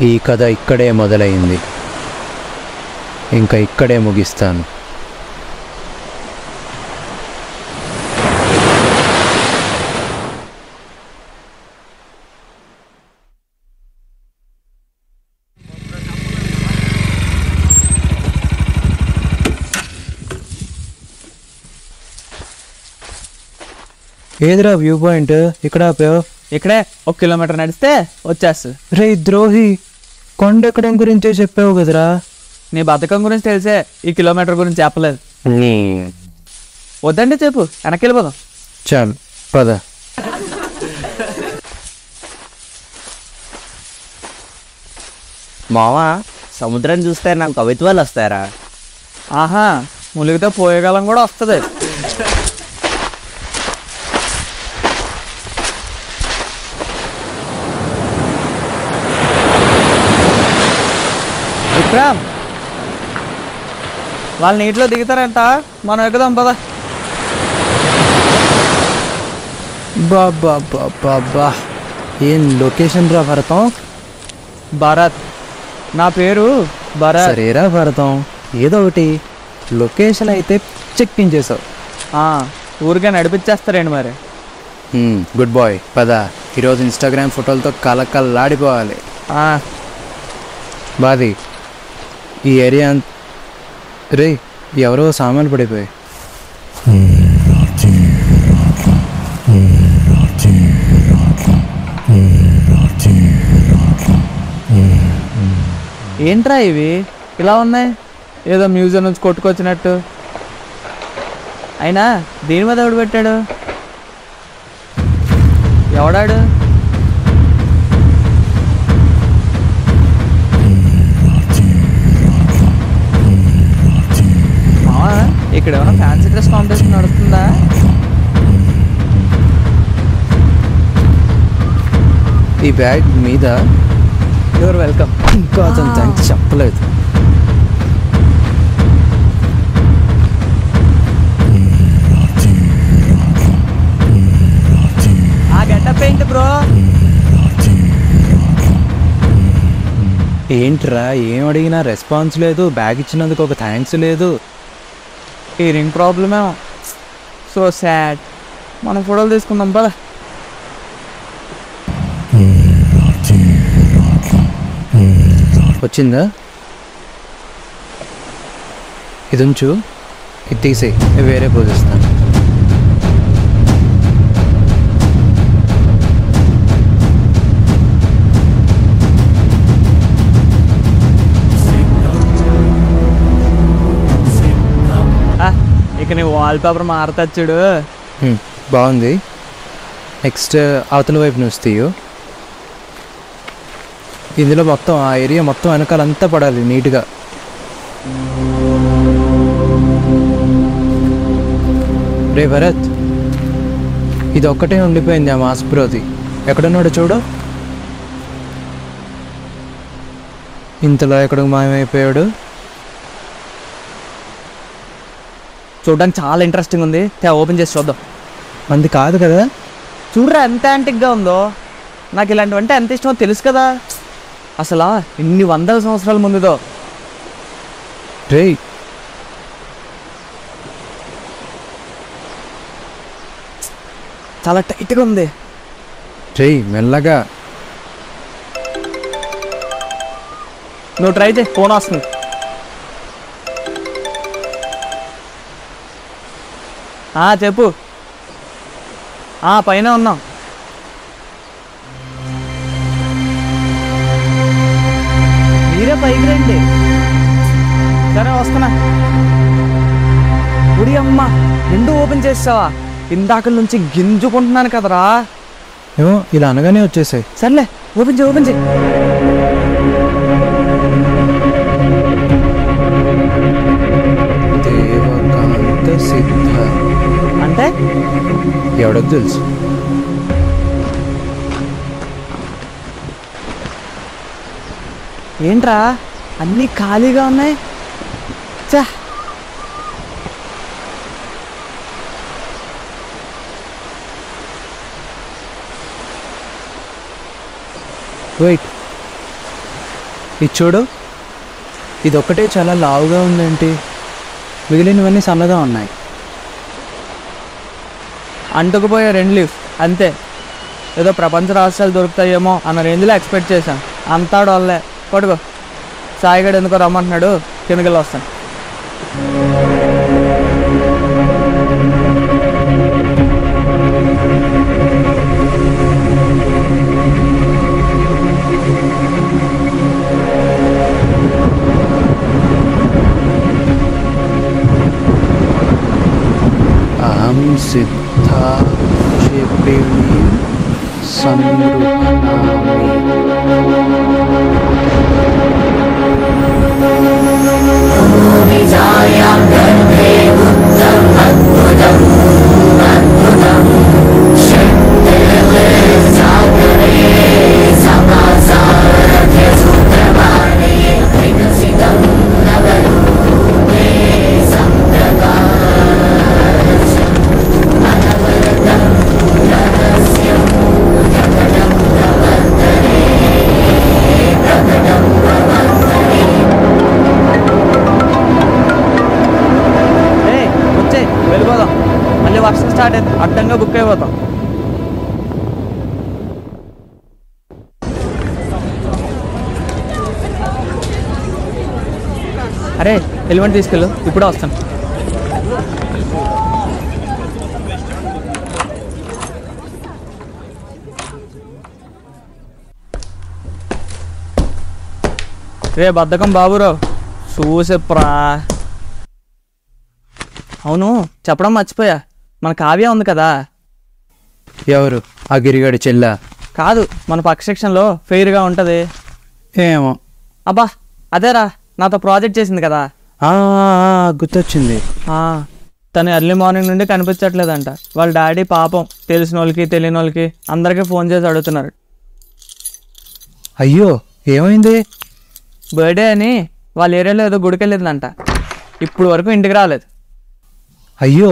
ఈ కథ ఇక్కడే మొదలైంది, ఇంకా ఇక్కడే ముగిస్తాను. ఏదిరా వ్యూ పాయింట్? ఇక్కడ ఆపావు? ఇక్కడే 1 కిలోమీటర్ నడిస్తే వచ్చేస్తుంది. రే ద్రోహి, కొండ ఎక్కడం గురించే చెప్పావు కదరా. నీ బద్ధకం గురించి తెలిసే ఈ కిలోమీటర్ గురించి చెప్పలేదు. వద్దండి చెప్పు, వెనక్కి వెళ్ళిపోదాం. చాలు పద. మావా, సముద్రాన్ని చూస్తే నాకు కవిత్వాలు వస్తారా? ఆహా, ములిగితే పోయేకాలం కూడా వస్తుంది. విక్రమ్, వాళ్ళు నీటిలో దిగుతారంట, మనం ఎక్కుదాం పద. బాబా బాబా, ఏం లొకేషన్ రా భరతం? భరత్, నా పేరు భరత్. సరేరా భరతం, ఏదో ఒకటి లొకేషన్ అయితే చెక్కించేసావు. ఊరికే నడిపించేస్తారండి మరి. గుడ్ బాయ్, పద. ఈరోజు ఇన్స్టాగ్రామ్ ఫోటోలతో కలకల్లాడిపోవాలి. బాది ఈ ఏరియా రే, ఎవరో సామాన్లు పడిపోయి. ఏంట్రా ఇవి ఇలా ఉన్నాయి? ఏదో మ్యూజియం నుంచి కొట్టుకొచ్చినట్టు. అయినా దీని మీద ఎవడు పెట్టాడు? ఎవడాడు? ఇక్కడ ఏమైనా ఫ్యాన్సీ డ్రెస్ కాంపిటీషన్ నడుస్తుందా? ఈ బ్యాగ్ మీద యువర్ వెల్కమ్. ఇంకా అతను థ్యాంక్స్ చెప్పలేదు. ఆ గెటప్ ఏంటి బ్రో? ఏంట్రా, ఏం అడిగినా రెస్పాన్స్ లేదు, బ్యాగ్ ఇచ్చినందుకు ఒక థ్యాంక్స్ లేదు. ఈ రింగ్ ప్రాబ్లమేమో. So sad. మనం ఫోటోలు తీసుకుందాం పద. వచ్చిందా? ఇది ఉంచు, ఇది తీసి వేరే పోజిస్తాను. ఇక నీ వాల్ పేపర్ మారుతా చూడు. బాగుంది. నెక్స్ట్ అవతల వైపు నుంచి తీయు. ఇందులో మొత్తం ఆ ఏరియా మొత్తం వెనకాలంతా పడాలి నీట్గా. రే భరత్, ఇది ఒక్కటే ఉండిపోయింది ఆ మాస్ బ్రోది. ఎక్కడున్నాడు చూడు. ఇంతలో ఎక్కడికి మాయమైపోయాడు? చూడడానికి చాలా ఇంట్రెస్టింగ్ ఉంది. ఓపెన్ చేసి చూద్దాం. మంది కాదు కదా. చూడరా ఎంత యాంటిక్గా ఉందో. నాకు ఇలాంటివంటే ఎంత ఇష్టమో తెలుసు కదా. అసలు ఎన్ని వందల సంవత్సరాల ముందుదో. రే, చాలా టైట్గా ఉంది. రే మెల్లగా. నువ్వు ట్రై చేయి, ఫోన్ వస్తుంది. చెప్పు. పైన ఉన్నాం. మీరే పైకి రండి. సరే వస్తున్నా. గుడి అమ్మ, 2 ఓపెన్ చేసావా? ఇందాక నుంచి గింజుకుంటున్నాను కదరా. ఏమో ఇలా అనగానే వచ్చేసాయి. సర్లే, ఓపెన్ చేయి, ఓపెన్ చేయి. దేవకాంత సిద్ధ అంటే ఎవడకు తెలుసు. ఏంట్రా అన్నీ ఖాళీగా ఉన్నాయి? చా, వెయిట్, ఇది చూడు, ఇదొక్కటే చాలా లావుగా ఉందేంటి, మిగిలినవన్నీ సన్నగా ఉన్నాయి. అంటుకుపోయే 2 లీఫ్ అంతే. ఏదో ప్రపంచ రాష్ట్రాలు దొరుకుతాయేమో అన్న రేంజ్లో ఎక్స్పెక్ట్ చేశాను. అంతా డొల్లే. పడుకో, సాయిగడు ఎందుకో రమ్మంటున్నాడు, కిందకెళ్ళి వస్తాను. అహం సిద్ధా క్షిప్రిణి సంగృహణామి. వెళ్ళిపోదాం. మళ్ళీ వర్షం స్టార్ట్ అయింది, అడ్డంగా బుక్ అయిపోతాం. అరే హెల్మెట్ తీసుకెళ్ళు, ఇప్పుడే వస్తాను. రే బద్ధకం బాబురావు, చూసెప్పరా. అవును, చెప్పడం మర్చిపోయా, మన కావ్య ఉంది కదా. ఎవరు? ఆ గిరిగాడి చెల్ల? కాదు, మన పక్క సెక్షన్లో ఫెయిర్గా ఉంటుంది. ఏమో. అబ్బా అదేరా, నాతో ప్రాజెక్ట్ చేసింది కదా. గుర్తొచ్చింది. తను ఎర్లీ మార్నింగ్ నుండి కనిపించట్లేదంట. వాళ్ళ డాడీ పాపం తెలిసిన వాళ్ళకి తెలియని వాళ్ళకి అందరికీ ఫోన్ చేసి అడుగుతున్నారు. అయ్యో, ఏమైంది? బర్త్డే అని వాళ్ళ ఏరియాలో ఏదో గుడికి వెళ్ళిందంట, ఇప్పుడు వరకు ఇంటికి రాలేదు. అయ్యో,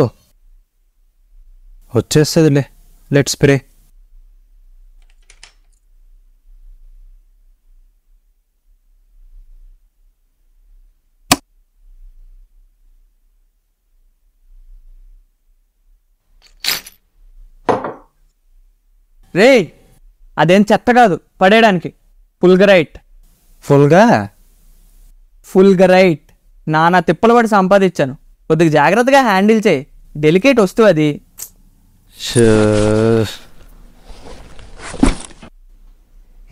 వచ్చేస్తుందిలే, లెట్స్ ప్రే. రే అదేం చెత్త కాదు, పడేయడానికి. ఫుల్గరైట్. ఫుల్గరైట్ నానా తిప్పలు పడి సంపాదించాను. కొద్దిగా జాగ్రత్తగా హ్యాండిల్ చేయి, డెలికేట్ వస్తువు అది.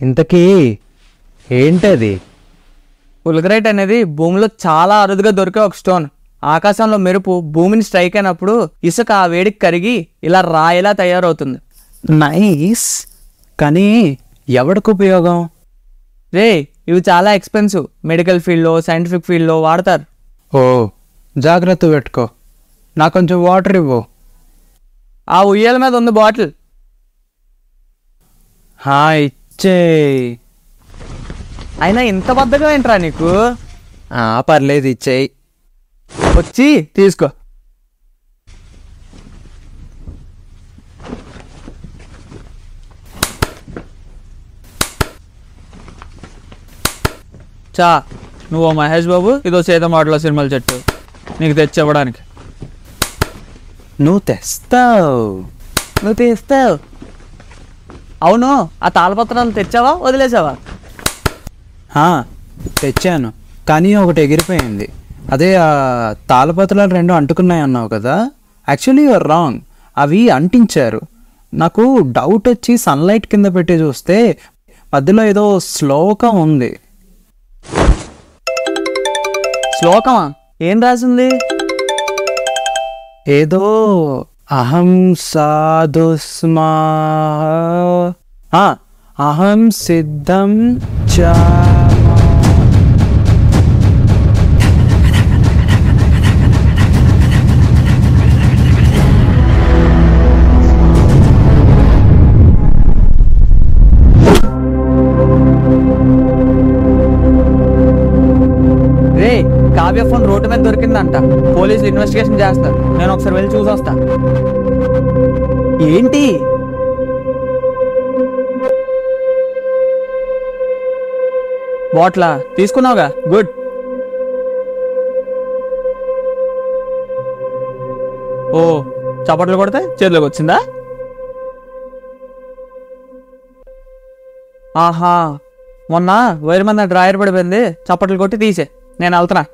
ఇంతకీ ఏంటది? ఫుల్గరైట్ అనేది భూమిలో చాలా అరుదుగా దొరికే ఒక స్టోన్. ఆకాశంలో మెరుపు భూమిని స్ట్రైక్ అయినప్పుడు ఇసుక ఆ వేడికి కరిగి ఇలా రాయిలా తయారవుతుంది. నైస్, కానీ ఎవరికి ఉపయోగం? రే ఇవి చాలా ఎక్స్పెన్సివ్, మెడికల్ ఫీల్డ్లో సైంటిఫిక్ ఫీల్డ్లో వాడతారు. ఓ, జాగ్రత్త పెట్టుకో. నాకు కొంచెం వాటర్ ఇవ్వు. ఆ ఉయ్యాల మీద ఉంది బాటిల్. ఇచ్చే. అయినా ఇంత బద్దగా ఏంట్రా నీకు? పర్లేదు, ఇచ్చేయి. వచ్చి తీసుకో. చా, నువ్వు మహేష్ బాబు, ఇదో సీత మాటల సినిమాల చెట్టు నీకు తెచ్చి ఇవ్వడానికి. నువ్వు తెస్తావు. అవును, ఆ తాళపత్రాలు తెచ్చావా వదిలేసావా? తెచ్చాను, కానీ ఒకటి ఎగిరిపోయింది. అదే ఆ తాళపత్రాలు 2 అంటుకున్నాయి అన్నావు కదా. యాక్చువల్లీ యూఆర్ రాంగ్, అవి అంటించారు. నాకు డౌట్ వచ్చి సన్లైట్ కింద పెట్టి చూస్తే మధ్యలో ఏదో శ్లోకం ఉంది. శ్లోకమా? ఏం రాసింది? ఏదో అహం సాధుస్మా, అహం సిద్ధం చ. రే కావ్య ఫోన్ రోడ్డు మీద దొరికిందంట, పోలీసులు ఇన్వెస్టిగేషన్ చేస్తారు. నేను ఒకసారి వెళ్ళి చూసి వస్తా. ఏంటి? బాట్లా తీసుకున్నావుగా, గుడ్. ఓ, చప్పట్లు కొడితే చేతిలోకి వచ్చిందా? ఆహా, మొన్న వైర్ మీద డ్రాయర్ పడిపోయింది, చప్పట్లు కొట్టి తీసే, నేను వెళ్తున్నా.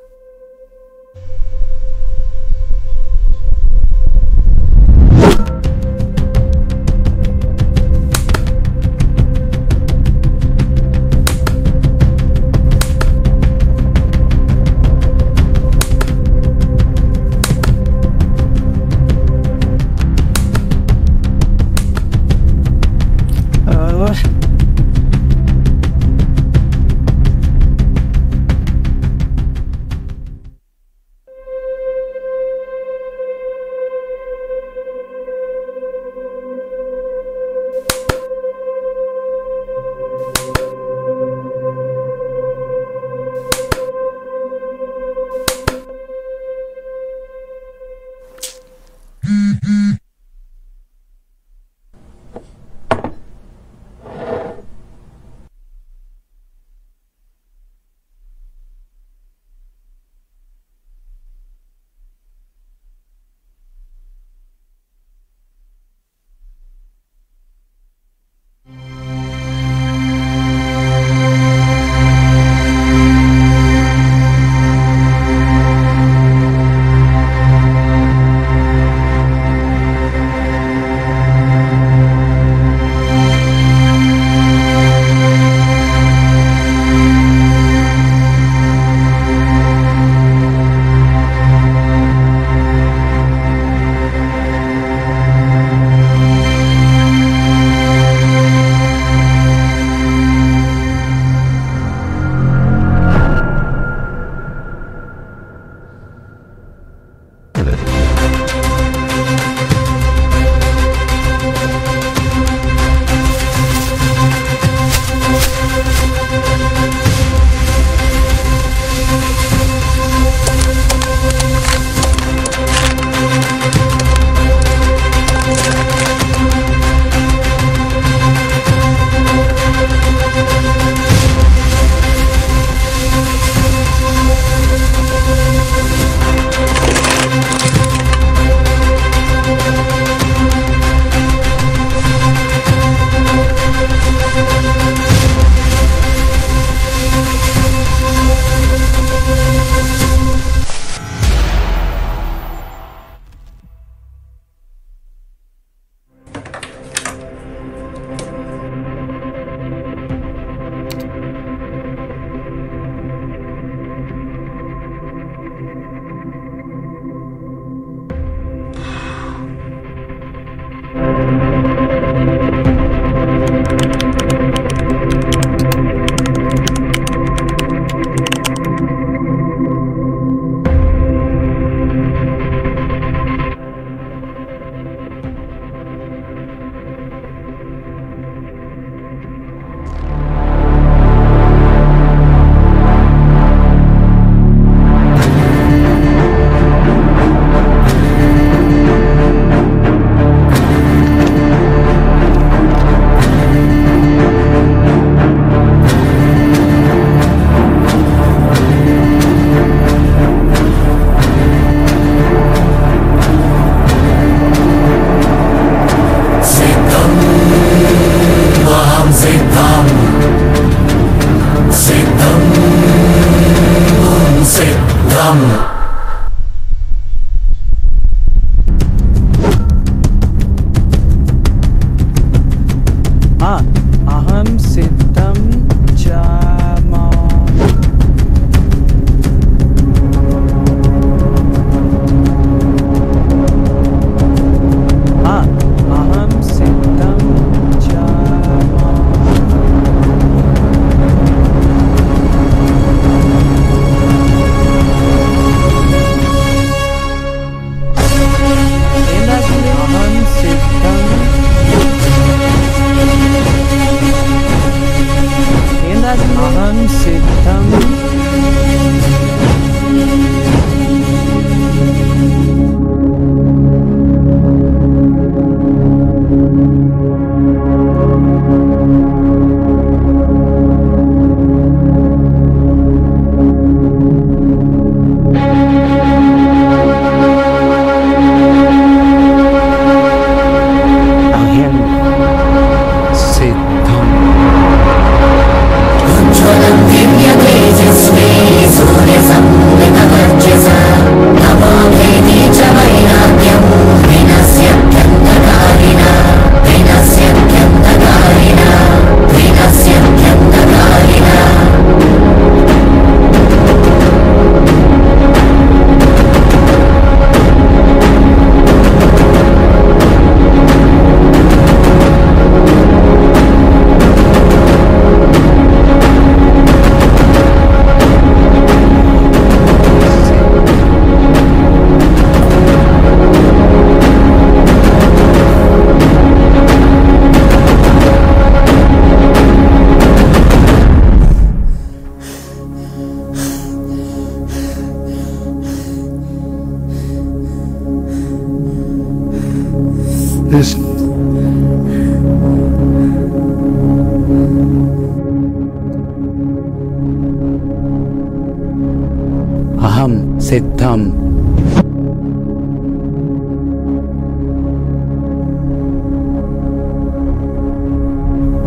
అహం సిద్ధం.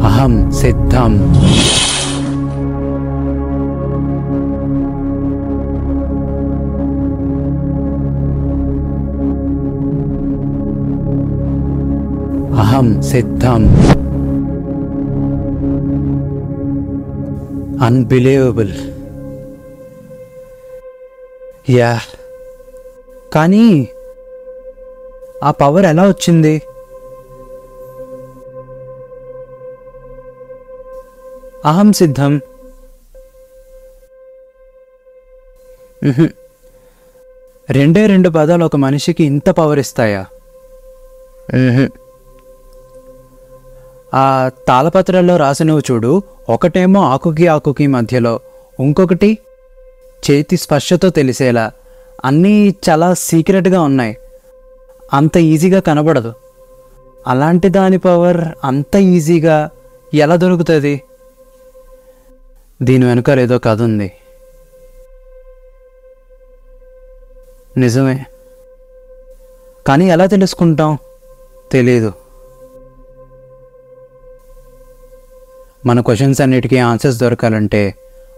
అహం సిద్ధం. అహం సిద్ధం. అన్బిలీవబుల్. యా, కానీ ఆ పవర్ ఎలా వచ్చింది? అహం సిద్ధం. రెండే రెండు పదాలు ఒక మనిషికి ఇంత పవర్ ఇస్తాయా? ఆ తాళపత్రాల్లో రాసినవి చూడు, ఒకటేమో ఆకుకి ఆకుకి మధ్యలో, ఇంకొకటి చేతి స్పర్శతో తెలిసేలా. అన్నీ చాలా సీక్రెట్గా ఉన్నాయి, అంత ఈజీగా కనబడదు. అలాంటి దాని పవర్ అంత ఈజీగా ఎలా దొరుకుతుంది? దీని వెనుక ఏదో కథ ఉంది. నిజమే, కానీ ఎలా తెలుసుకుంటాం? తెలీదు. మన క్వశ్చన్స్ అన్నిటికీ ఆన్సర్స్ దొరకాలంటే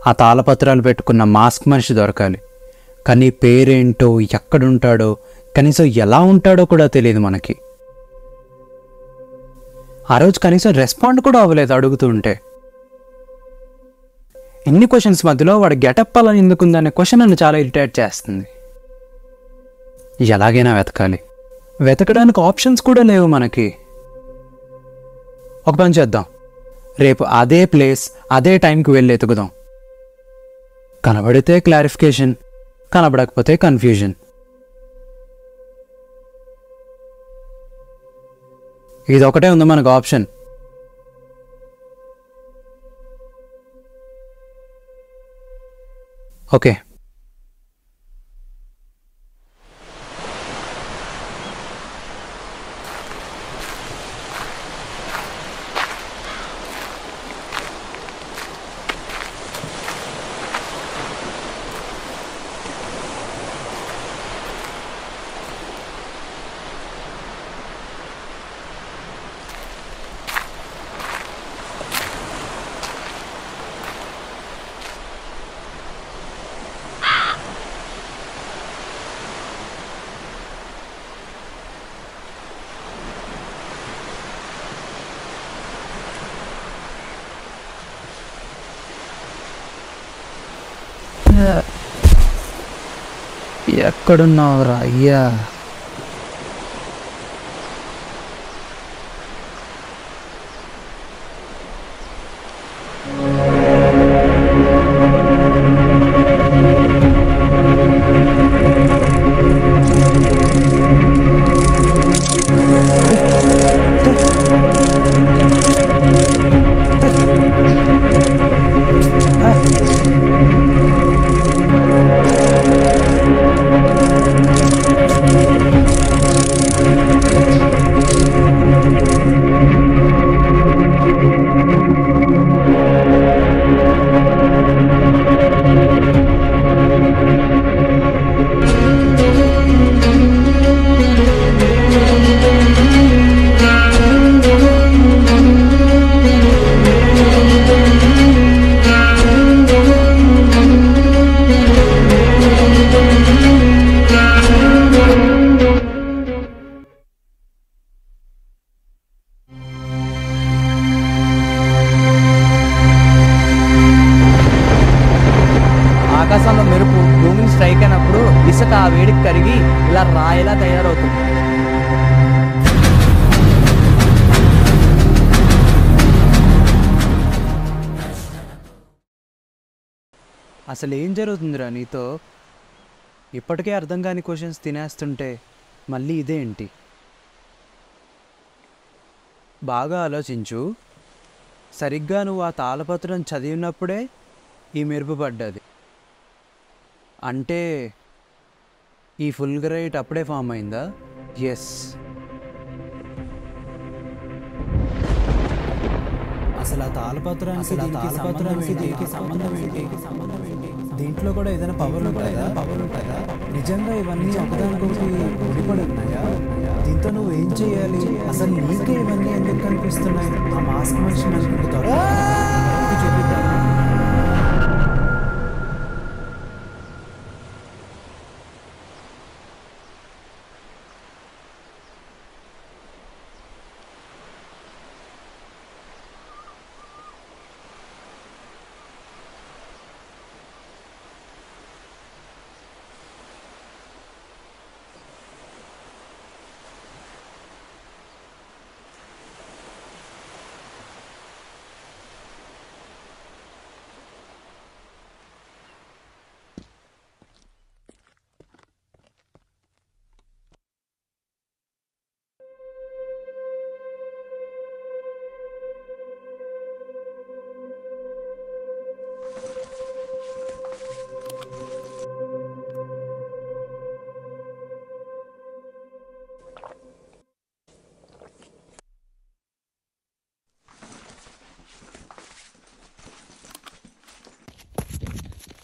ఆ తాళపత్రాలు పెట్టుకున్న మాస్క్ మనిషి దొరకాలి. కానీ పేరేంటో, ఎక్కడుంటాడో, కనీసం ఎలా ఉంటాడో కూడా తెలియదు మనకి. ఆ రోజు కనీసం రెస్పాండ్ కూడా అవ్వలేదు అడుగుతూ ఉంటే. ఇన్ని క్వశ్చన్స్ మధ్యలో వాడు గెటప్ అలా ఎందుకుందనే క్వశ్చన్ నన్ను చాలా ఇరిటేట్ చేస్తుంది. ఎలాగైనా వెతకాలి. వెతకడానికి ఆప్షన్స్ కూడా లేవు మనకి. ఒక పని చేద్దాం, రేపు అదే ప్లేస్ అదే టైంకి వెళ్ళి ఎతుకుదాం. కనబడితే క్లారిఫికేషన్, కనబడకపోతే కన్ఫ్యూజన్. ఇదొకటే ఉంది మనకు ఆప్షన్. ఓకే, ఎక్కడున్నావురా అయ్యా? ఆకాశంలో మెరుపు భూమిని స్ట్రైక్ అయినప్పుడు ఇసుక ఆ వేడికి కరిగి ఇలా రాయిలా తయారవుతుంది. అసలు ఏం జరుగుతుందిరా నీతో? ఇప్పటికే అర్థం కాని క్వశ్చన్స్ తినేస్తుంటే మళ్ళీ ఇదే ఏంటి? బాగా ఆలోచించు. సరిగ్గా నువ్వు ఆ తాళపత్రం చదివినప్పుడే ఈ మెరుపు పడ్డది. అంటే ఈ ఫుల్గరైట్ అప్పుడే ఫామ్ అయిందా? ఎస్. అసలు ఆ తాళపత్రానికి దీనికి సంబంధం ఏంటి? దీంట్లో కూడా ఏదైనా పవర్ ఉంటుందా? నిజంగా ఇవన్నీ ఒకదానికొకటి ముడిపడి ఉన్నాయా? దీంతో నువ్వు ఏం చేయాలి? అసలు నీకే ఇవన్నీ ఎందుకు కనిపిస్తున్నాయి? ఆ మాస్క్ మనిషి అనుకుంటారు చూపిద్దాం.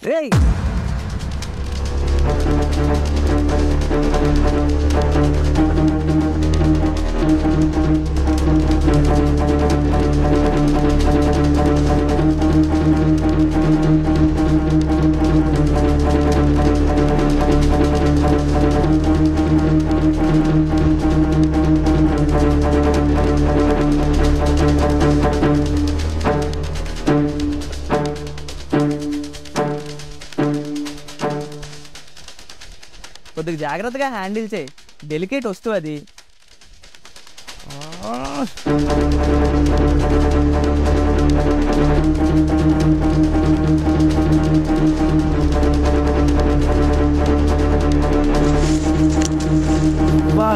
రేయ్ కొద్దిగా జాగ్రత్తగా హ్యాండిల్ చేయి, డెలికేట్ వస్తువు అది. వా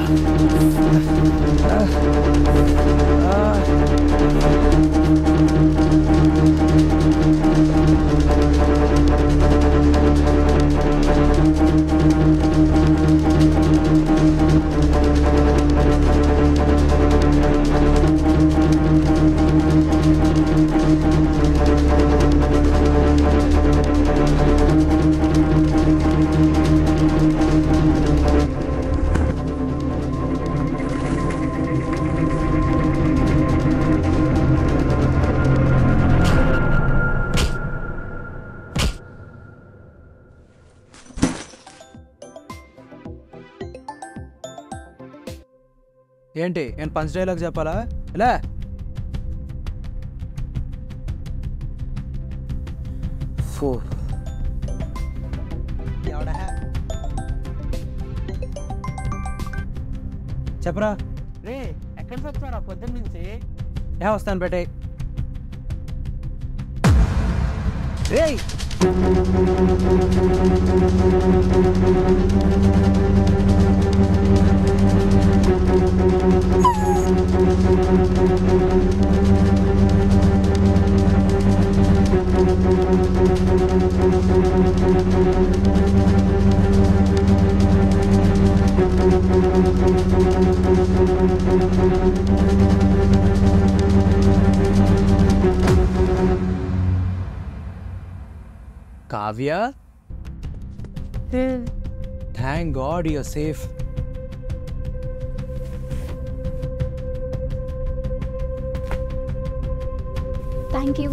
ఏంటి నేను పంచ్ డైలాగ్ చెప్పాలా? ఇలా చెప్పరా. రే ఎక్కడ చెప్తారా పొద్దున్న నుంచి? వస్తాను పెట్టే. రేయ్ Kavya, thank God you're safe. Thank you.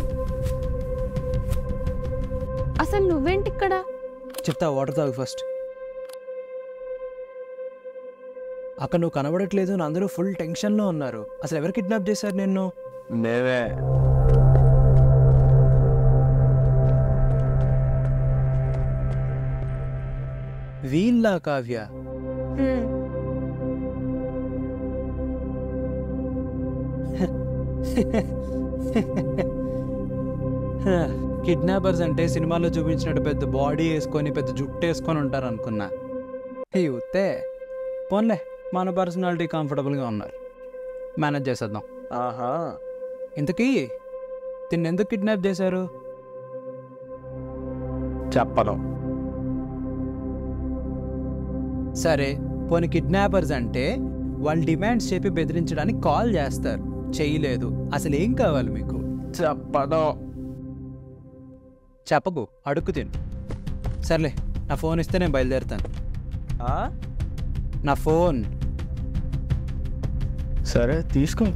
అసలు నువ్వేంటి ఇక్కడ? చెప్తా, వాటర్ తాగు ఫస్ట్. అక్కడ నువ్వు కనబడట్లేదు, అందరూ ఫుల్ టెన్షన్లో ఉన్నారు. అసలు ఎవరు కిడ్నాప్ చేశారు నిన్ను? మేమే. వీళ్ళ కావ్య? కిడ్నాపర్స్ అంటే సినిమాలో చూపించినట్టు పెద్ద బాడీ వేసుకొని పెద్ద జుట్టు వేసుకొని ఉంటారు అనుకున్నా. యూతే పోన్లే, మన పర్సనాలిటీ కంఫర్టబుల్గా ఉన్నారు, మేనేజ్ చేసేద్దాం. ఆహా, ఇంతకీ తిన్నెందుకు కిడ్నాప్ చేశారు? చెప్పను. సరే పోనీ కిడ్నాపర్స్ అంటే వాళ్ళు డిమాండ్స్ చెప్పి బెదిరించడానికి కాల్ చేస్తారు, చేయలేదు. అసలు ఏం కావాలి మీకు? చెప్పను. చెప్పకు, అడుగు తిను. సర్లే, నా ఫోన్ ఇస్తే నేను బయలుదేరుతాను. ఆ? నా ఫోన్. సరే తీసుకో.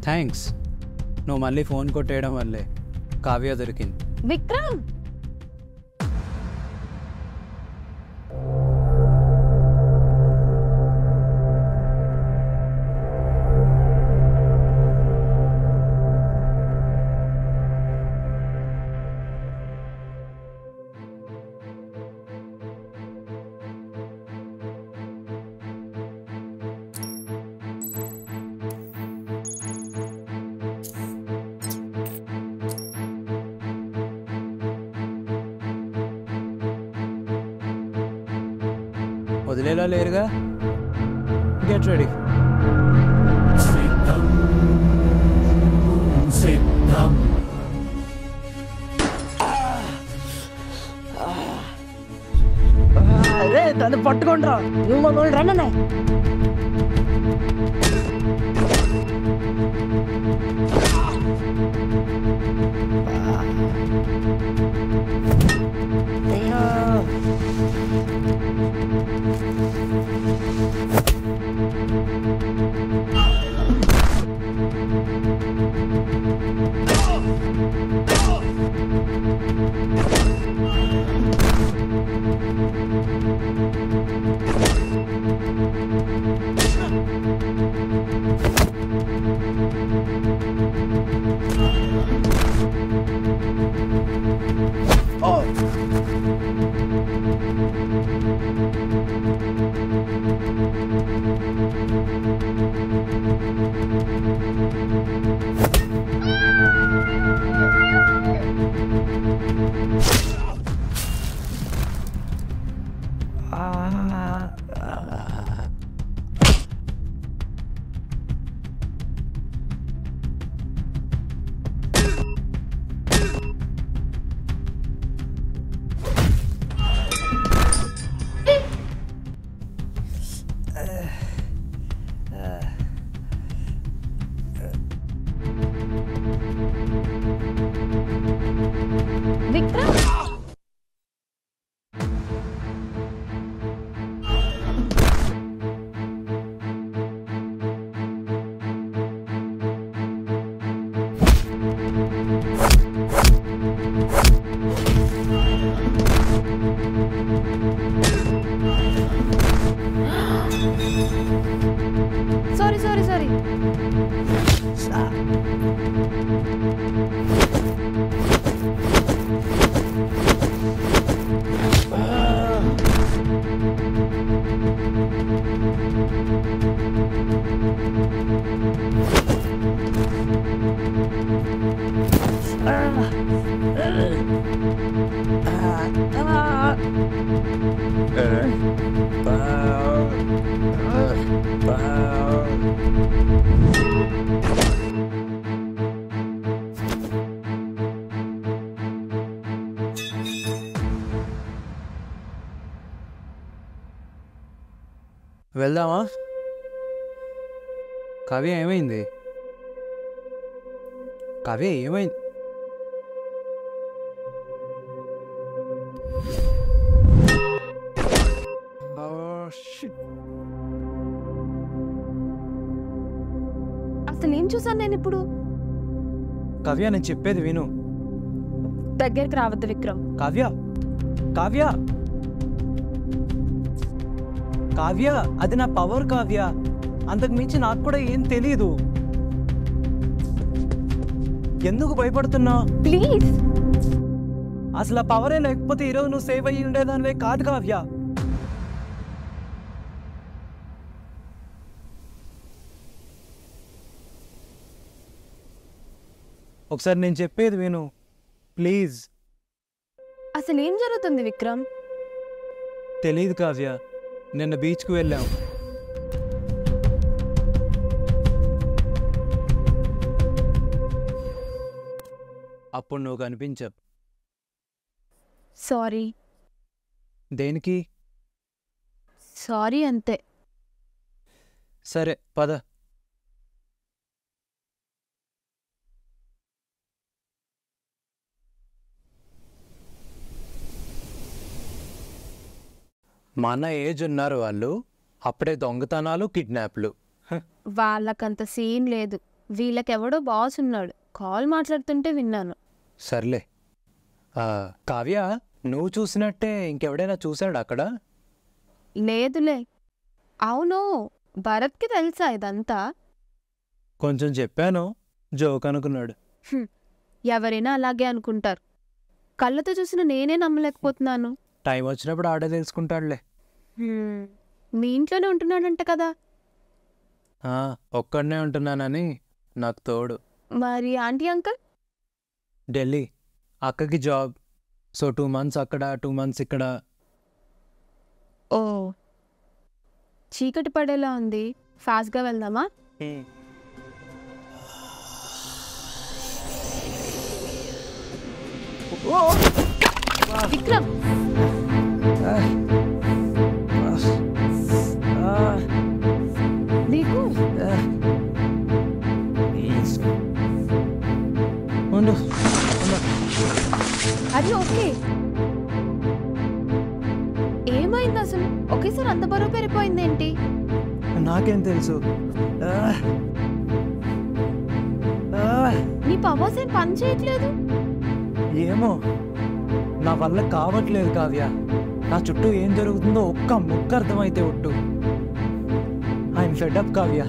థ్యాంక్స్. నువ్వు మళ్ళీ ఫోన్ కొట్టేయడం వల్లే కావ్య దొరికింది. విక్రమ్, వదిలేలా లేరుగా. Get ready. అరే దాన్ని పట్టుకుంటా. రండి. విక్రమ్, సారీ. వెళ్దామా? కావ్య ఏమైంది? కావ్య ఏమైంది? అసలు ఏం చూసాను నేను ఇప్పుడు? కావ్య, నేను చెప్పేది విను. దగ్గరికి రావద్దు విక్రమ్. కావ్య, కావ్య, కావ్య, అది నా పవర్ కావ్య. అంతకు మించి నాకు కూడా ఏం తెలీదు. ఎందుకు భయపడుతున్నా? ప్లీజ్. అసలు ఆ పవరే లేకపోతే ఈరోజు నువ్వు సేవ్ అయ్యి ఉండేదానివే కాదు కావ్య. ఒకసారి నేను చెప్పేది విను ప్లీజ్. అసలు ఏం జరుగుతుంది విక్రమ్? తెలీదు కావ్య. నిన్న బీచ్కు వెళ్ళాం. అప్పుడు నువ్వు కనిపించావు. సారీ. దేనికి? సారీ అంతే. సరే పద. మన ఏజ్ ఉన్నారు వాళ్ళు, అప్పుడే దొంగతనాలు కిడ్నాప్లు. వాళ్ళకంత సీన్ లేదు. వీళ్ళకెవడో బాస్ ఉన్నాడు, కాల్ మాట్లాడుతుంటే విన్నాను. సర్లే. కావ్య, నువ్వు చూసినట్టే ఇంకెవడైనా చూశాడు అక్కడ? లేదులే. అవును, భరత్కి తెలుసా ఇదంతా? కొంచెం చెప్పాను, జోక్ అనుకున్నాడు. ఎవరైనా అలాగే అనుకుంటారు. కళ్ళతో చూసిన నేనే నమ్మలేకపోతున్నాను. టైం వచ్చినప్పుడు ఆడే తెలుసుకుంటాడులే. మీ ఇంట్లోనే ఉంటున్నాడంట కదా? ఒక్కడనే ఉంటున్నానని నాకు తోడు. మరి ఆంటీ అంకల్? ఢిల్లీ, అక్కకి జాబ్. సో 2 months అక్కడ, 2 months ఇక్కడ. ఓ, చీకటి పడేలా ఉంది, ఫాస్ట్గా వెళ్దామా? విక్రమ్, నీకు అది ఓకే. ఏమైంది అసలు? ఒకేసారి అంత బరువు పెరిగిపోయిందేంటి? నాకేం తెలుసు. నీ పవర్స్ ఏం పని చేయట్లేదు. ఏమో, నా వల్ల కావట్లేదు కావ్య. నా చుట్టూ ఏం జరుగుతుందో ఒక్క ముక్క అర్థమైతే ఒట్టు. I'm fed up Kavya.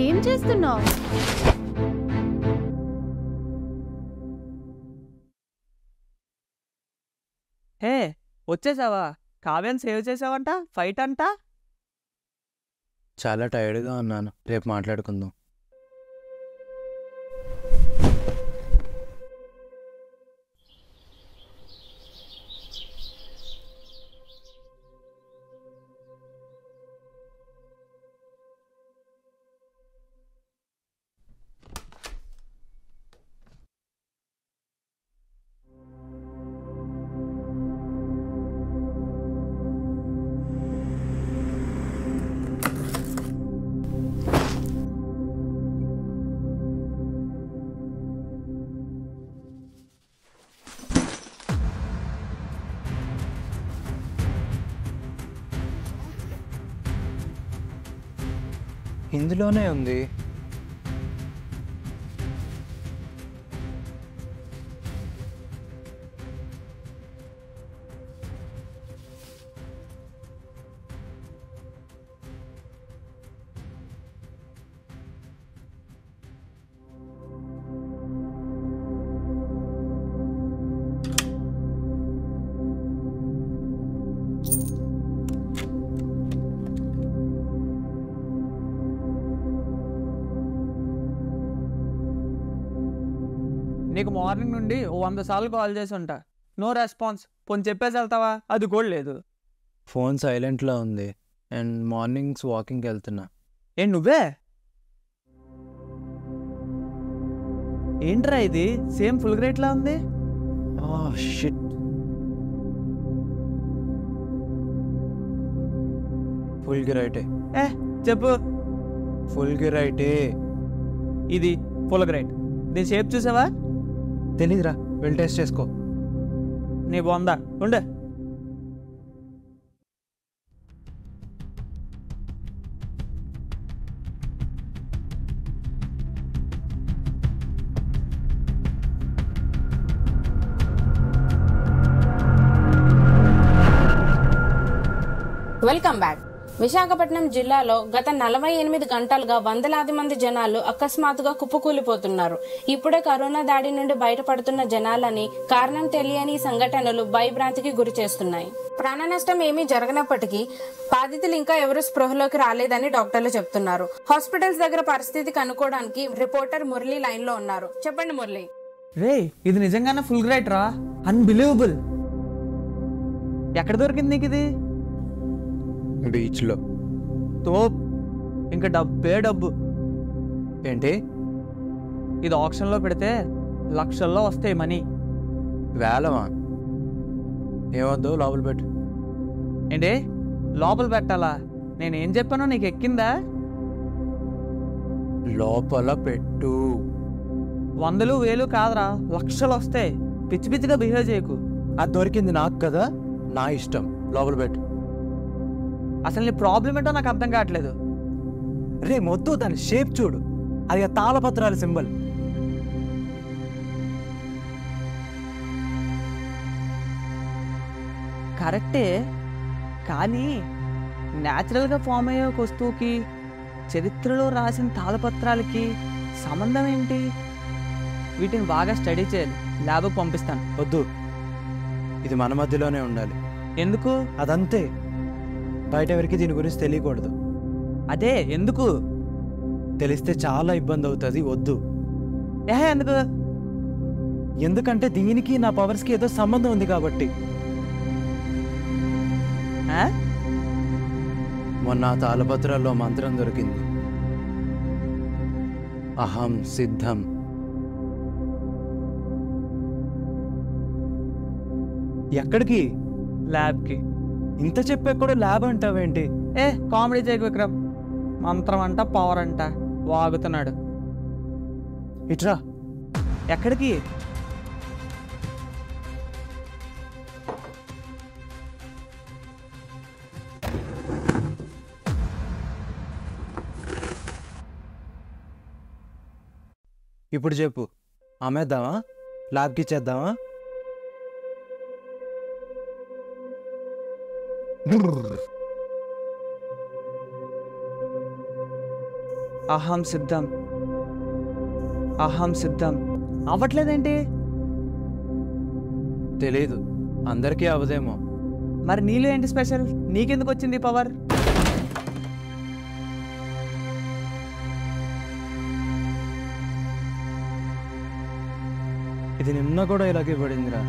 ఏం చేస్తున్నావు? హే, వచ్చేసావా? కావ్యాన్ని సేవ్ చేసావంట, ఫైట్ అంట. చాలా టైర్డ్గా ఉన్నాను, రేపు మాట్లాడుకుందాం. ఇందులోనే ఉంది. నీకు మార్నింగ్ నుండి 100 సార్లు కాల్ చేసి ఉంటా, నో రెస్పాన్స్. పోనీ చెప్పేసి వెళ్తావా? అది కూడా లేదు. ఫోన్ సైలెంట్లో ఉంది అండ్ మార్నింగ్స్ వాకింగ్కి వెళ్తున్నా. నువ్వే? ఏంట్రా ఇది, సేమ్ ఫుల్ గ్రేట్లా ఉంది. షిట్. ఫుల్ గిరైటే. చెప్పు. ఫుల్ గిరైటే. ఇది ఫుల్ గ్రేట్. దీని షేప్ చూసావా? తెలీదురా, వెళ్ళి టెస్ట్ చేసుకో. నీ బాగుందా? ఉండే. Welcome back. విశాఖపట్నం జిల్లాలో గత 48 గంటలుగా వందలాది మంది జనాలు అకస్మాత్తుగా కుప్పకూలిపోతున్నారు. ఇప్పుడే కరోనా దాడి నుండి బయటపడుతున్న జనాలని కారణం తెలియని సంఘటనలు భయభ్రాంతికి గురి చేస్తున్నాయి. ప్రాణ నష్టం ఏమీ జరగనప్పటికీ బాధితులు ఇంకా ఎవరు స్పృహలోకి రాలేదని డాక్టర్లు చెప్తున్నారు. హాస్పిటల్స్ దగ్గర పరిస్థితికి అనుకోవడానికి రిపోర్టర్ మురళి లైన్ లో ఉన్నారు. చెప్పండి మురళి. రే, ఇది నిజంగానే ఫుల్ గ్రేట్ రా, అన్బిలీవబుల్. ఎక్కడ దొరికింది నీకు ఇది? బీచ్లో. తోప్. ఇంకా డబ్బే డబ్బు. ఏంటి? ఇది ఆప్షన్లో పెడితే లక్షల్లో వస్తాయి మనీ. వేలమా? ఏమొద్దు, లోపల పెట్టు. ఏంటి లోపల పెట్టాలా? నేనేం చెప్పానో నీకు ఎక్కిందా? లోపల పెట్టు. 100,000 1000 కాదురా, లక్షలు వస్తాయి. పిచ్చి పిచ్చిగా బిహేవ్ చేయకు. అది దొరికింది నాకు కదా, నా ఇష్టం. లోపల పెట్టు. అసలు నీ ప్రాబ్లం ఏంటో నాకు అర్థం కావట్లేదు. రే మొద్దు, దాని షేప్ చూడు, అది ఆ తాళపత్రాల సింబల్. కరెక్టే, కానీ న్యాచురల్గా ఫామ్ అయ్యే ఒక వస్తువుకి చరిత్రలో రాసిన తాళపత్రాలకి సంబంధం ఏంటి? వీటిని బాగా స్టడీ చేయాలి. ల్యాబ్కి పంపిస్తాను. వద్దు, ఇది మన మధ్యలోనే ఉండాలి. ఎందుకు? అదంతే, బయట ఎవరికి దీని గురించి తెలియకూడదు. అదే ఎందుకు? తెలిస్తే చాలా ఇబ్బంది అవుతుంది. వద్దు. ఎందుకు? ఎందుకంటే దీనికి నా పవర్స్కి ఏదో సంబంధం ఉంది కాబట్టి. మొన్న ఆ తాళపత్రాల్లో మంత్రం దొరికింది. అహం సిద్ధం. ఎక్కడికి? ల్యాబ్కి. ఇంత చెప్పే కూడా ల్యాబ్ అంటావేంటి? కామెడీ చేయకు విక్రమ్. మంత్రం అంట, పవర్ అంట, వాగుతున్నాడు. ఇట్రా. ఎక్కడికి? ఇప్పుడు చెప్పు, అమ్మేద్దామా? ల్యాబ్కి ఇచ్చేద్దామా? అహం సిద్ధం, అహం సిద్ధం. అవ్వట్లేదేంటి? తెలీదు, అందరికీ అవదేమో. మరి నీలో ఏంటి స్పెషల్? నీకెందుకు వచ్చింది పవర్? ఇది నిన్న కూడా ఇలాగే పడిందిరా.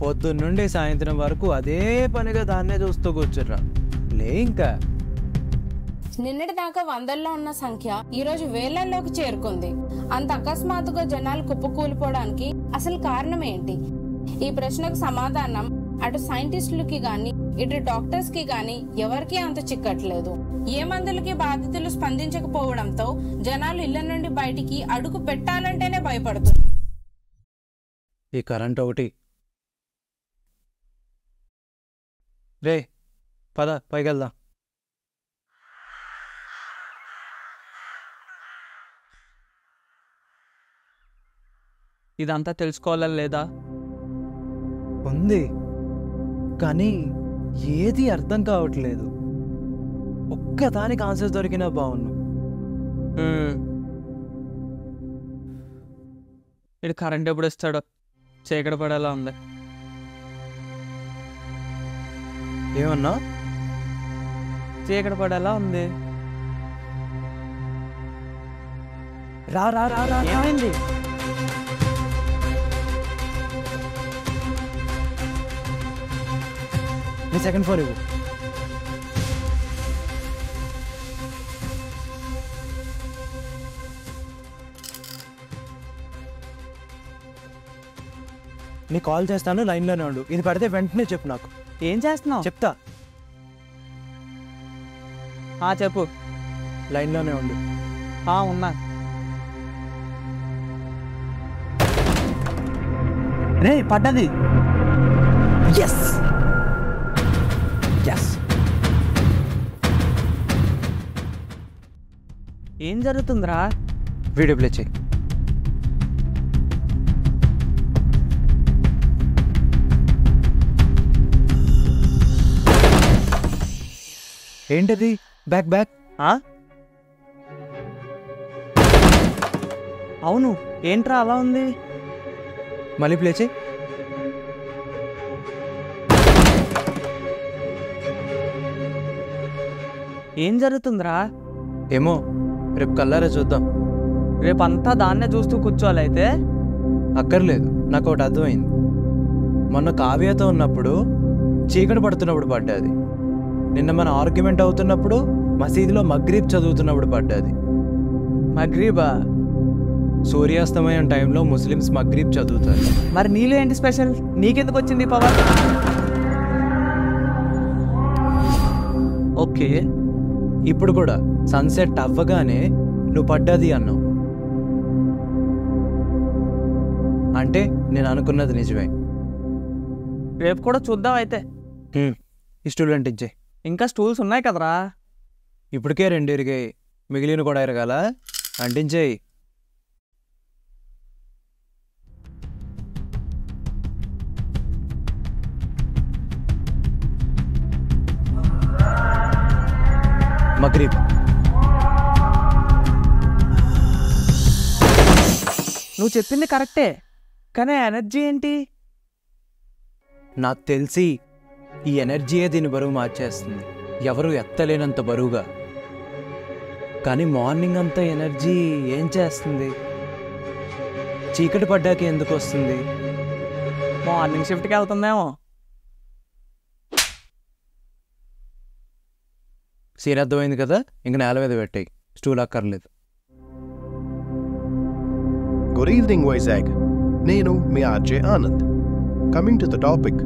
పొద్దున్నుండి సాయంత్రం వరకు అదే పనిగా దాన్నే చూస్తూ కూర్చుర్రా. లే ఇంకా. నిన్నటి దాకా 100ల్లో ఉన్న సంఖ్య ఈరోజు 1000ల్లోకి చేరుకుంది. అంత అకస్మాత్తుగా జనాలు కుప్పకూలిపోవడానికి అసలు కారణం ఏంటి? ఈ ప్రశ్నకు సమాధానం అటు సైంటిస్టులకి గాని ఇటు డాక్టర్స్ కి గాని ఎవరికీ అంత చిక్కట్లేదు. ఏ మందులకి బాధితులు స్పందించకపోవడంతో జనాలు ఇళ్ల నుండి బయటికి అడుగు పెట్టాలంటేనే భయపడుతున్నారు. ఈ కరెంట్ ఒకటి. రే పద, పైకెళ్దాం. ఇదంతా తెలుసుకోవాలని లేదా? ఉంది, కానీ ఏది అర్థం కావట్లేదు. ఒక్కదానికి ఆన్సర్ దొరికినా బాగుండు. ఇటు కరెంట్ ఎప్పుడు ఇస్తాడో, చీకటి పడేలా ఉంది. ఏమన్నా? చీకటి పడేలా ఉంది. రా రా రా రా. ఏమైంది? నీ సెకండ్ ఫ్లోర్ ఇవ్వు. నీ కాల్ చేస్తాను, లైన్లోనే ఉండు. ఇది పడితే వెంటనే చెప్పు నాకు. ఏం చేస్తున్నావు? చెప్తా. చెప్పు. లైన్లోనే ఉండు. ఉన్నా. రే పడ్డది. Yes yes. ఏం జరుగుతుందిరా? వీడియో ప్లే చేయి. ఏంటది? Back back. అవును, ఏంట్రా అలా ఉంది? మళ్ళీ ప్లే చేయి. ఏం జరుగుతుందిరా? ఏమో, రేపు కల్లారా చూద్దాం. రేపంతా దాన్నే చూస్తూ కూర్చోవాలి అయితే? అక్కర్లేదు, నాకు ఒకటి అర్థమైంది. మొన్న కావ్యతో ఉన్నప్పుడు చీకటి పడుతున్నప్పుడు పడ్డది. నిన్న మన ఆర్గ్యుమెంట్ అవుతున్నప్పుడు మసీదులో మగ్రీబ్ చదువుతున్నప్పుడు పడ్డది. మగ్రీబా? సూర్యాస్తమయం టైంలో ముస్లిమ్స్ మగ్రీబ్ చదువుతారు. మరి నీలో ఏంటి స్పెషల్? నీకెందుకు వచ్చింది పవర్? ఓకే, ఇప్పుడు కూడా సన్సెట్ అవ్వగానే నువ్వు పడ్డది అన్నావు అంటే నేను అనుకున్నది నిజమే. రేపు కూడా చూద్దాం అయితే. ఈ స్టూడెంట్ ఇచ్చే. ఇంకా స్టూల్స్ ఉన్నాయి కదరా. ఇప్పటికే 2 ఇరిగాయి, మిగిలిన కూడా ఇరగాల. అంటించేయి. మగ్రీబ్. నువ్వు చెప్పింది కరెక్టే, కానీ ఎనర్జీ ఏంటి? నాకు తెలిసి ఈ ఎనర్జీయే దీని బరువు మార్చేస్తుంది, ఎవరు ఎత్తలేనంత బరువుగా. కానీ మార్నింగ్ అంతా ఎనర్జీ ఏం చేస్తుంది? చీకటి పడ్డాక ఎందుకు వస్తుంది? మార్నింగ్ షిఫ్ట్కి వెళ్తుందేమో. సీన్ అర్థమైంది కదా, ఇంక నేల మీద పెట్టాయి, స్టూల్ అక్కర్లేదు. గుడ్ ఈవినింగ్ వైజాగ్, నేను మీ RJ Anand. Coming to the topic,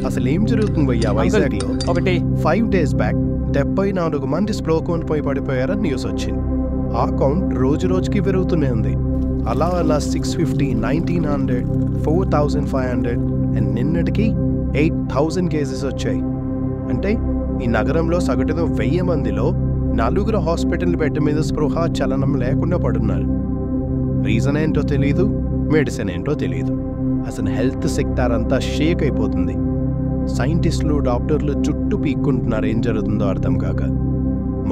అసలు ఏం జరుగుతుంది భయ్యా వైజాగ్లో? ఒకటి 5 days బ్యాక్ 74 మంది స్ప్రోకోన్ పోయి పడిపోయారని న్యూస్ వచ్చింది. ఆ కౌంట్ రోజు రోజుకి పెరుగుతూనే ఉంది. అలా 650, 1900, 4500 అండ్ నిన్నటికి 8000 కేసెస్ వచ్చాయి. అంటే ఈ నగరంలో సగటున 1000 మందిలో 4 హాస్పిటల్ బెడ్ మీద స్పృహ చలనం లేకుండా పడున్నారు. రీజన్ ఏంటో తెలియదు, మెడిసిన్ ఏంటో తెలియదు. అసలు హెల్త్ సెక్టార్ అంతా షేక్ అయిపోతుంది. సైంటిస్టులు, డాక్టర్లు చుట్టూ పీక్కుంటున్నారు ఏం జరుగుతుందో అర్థం కాక.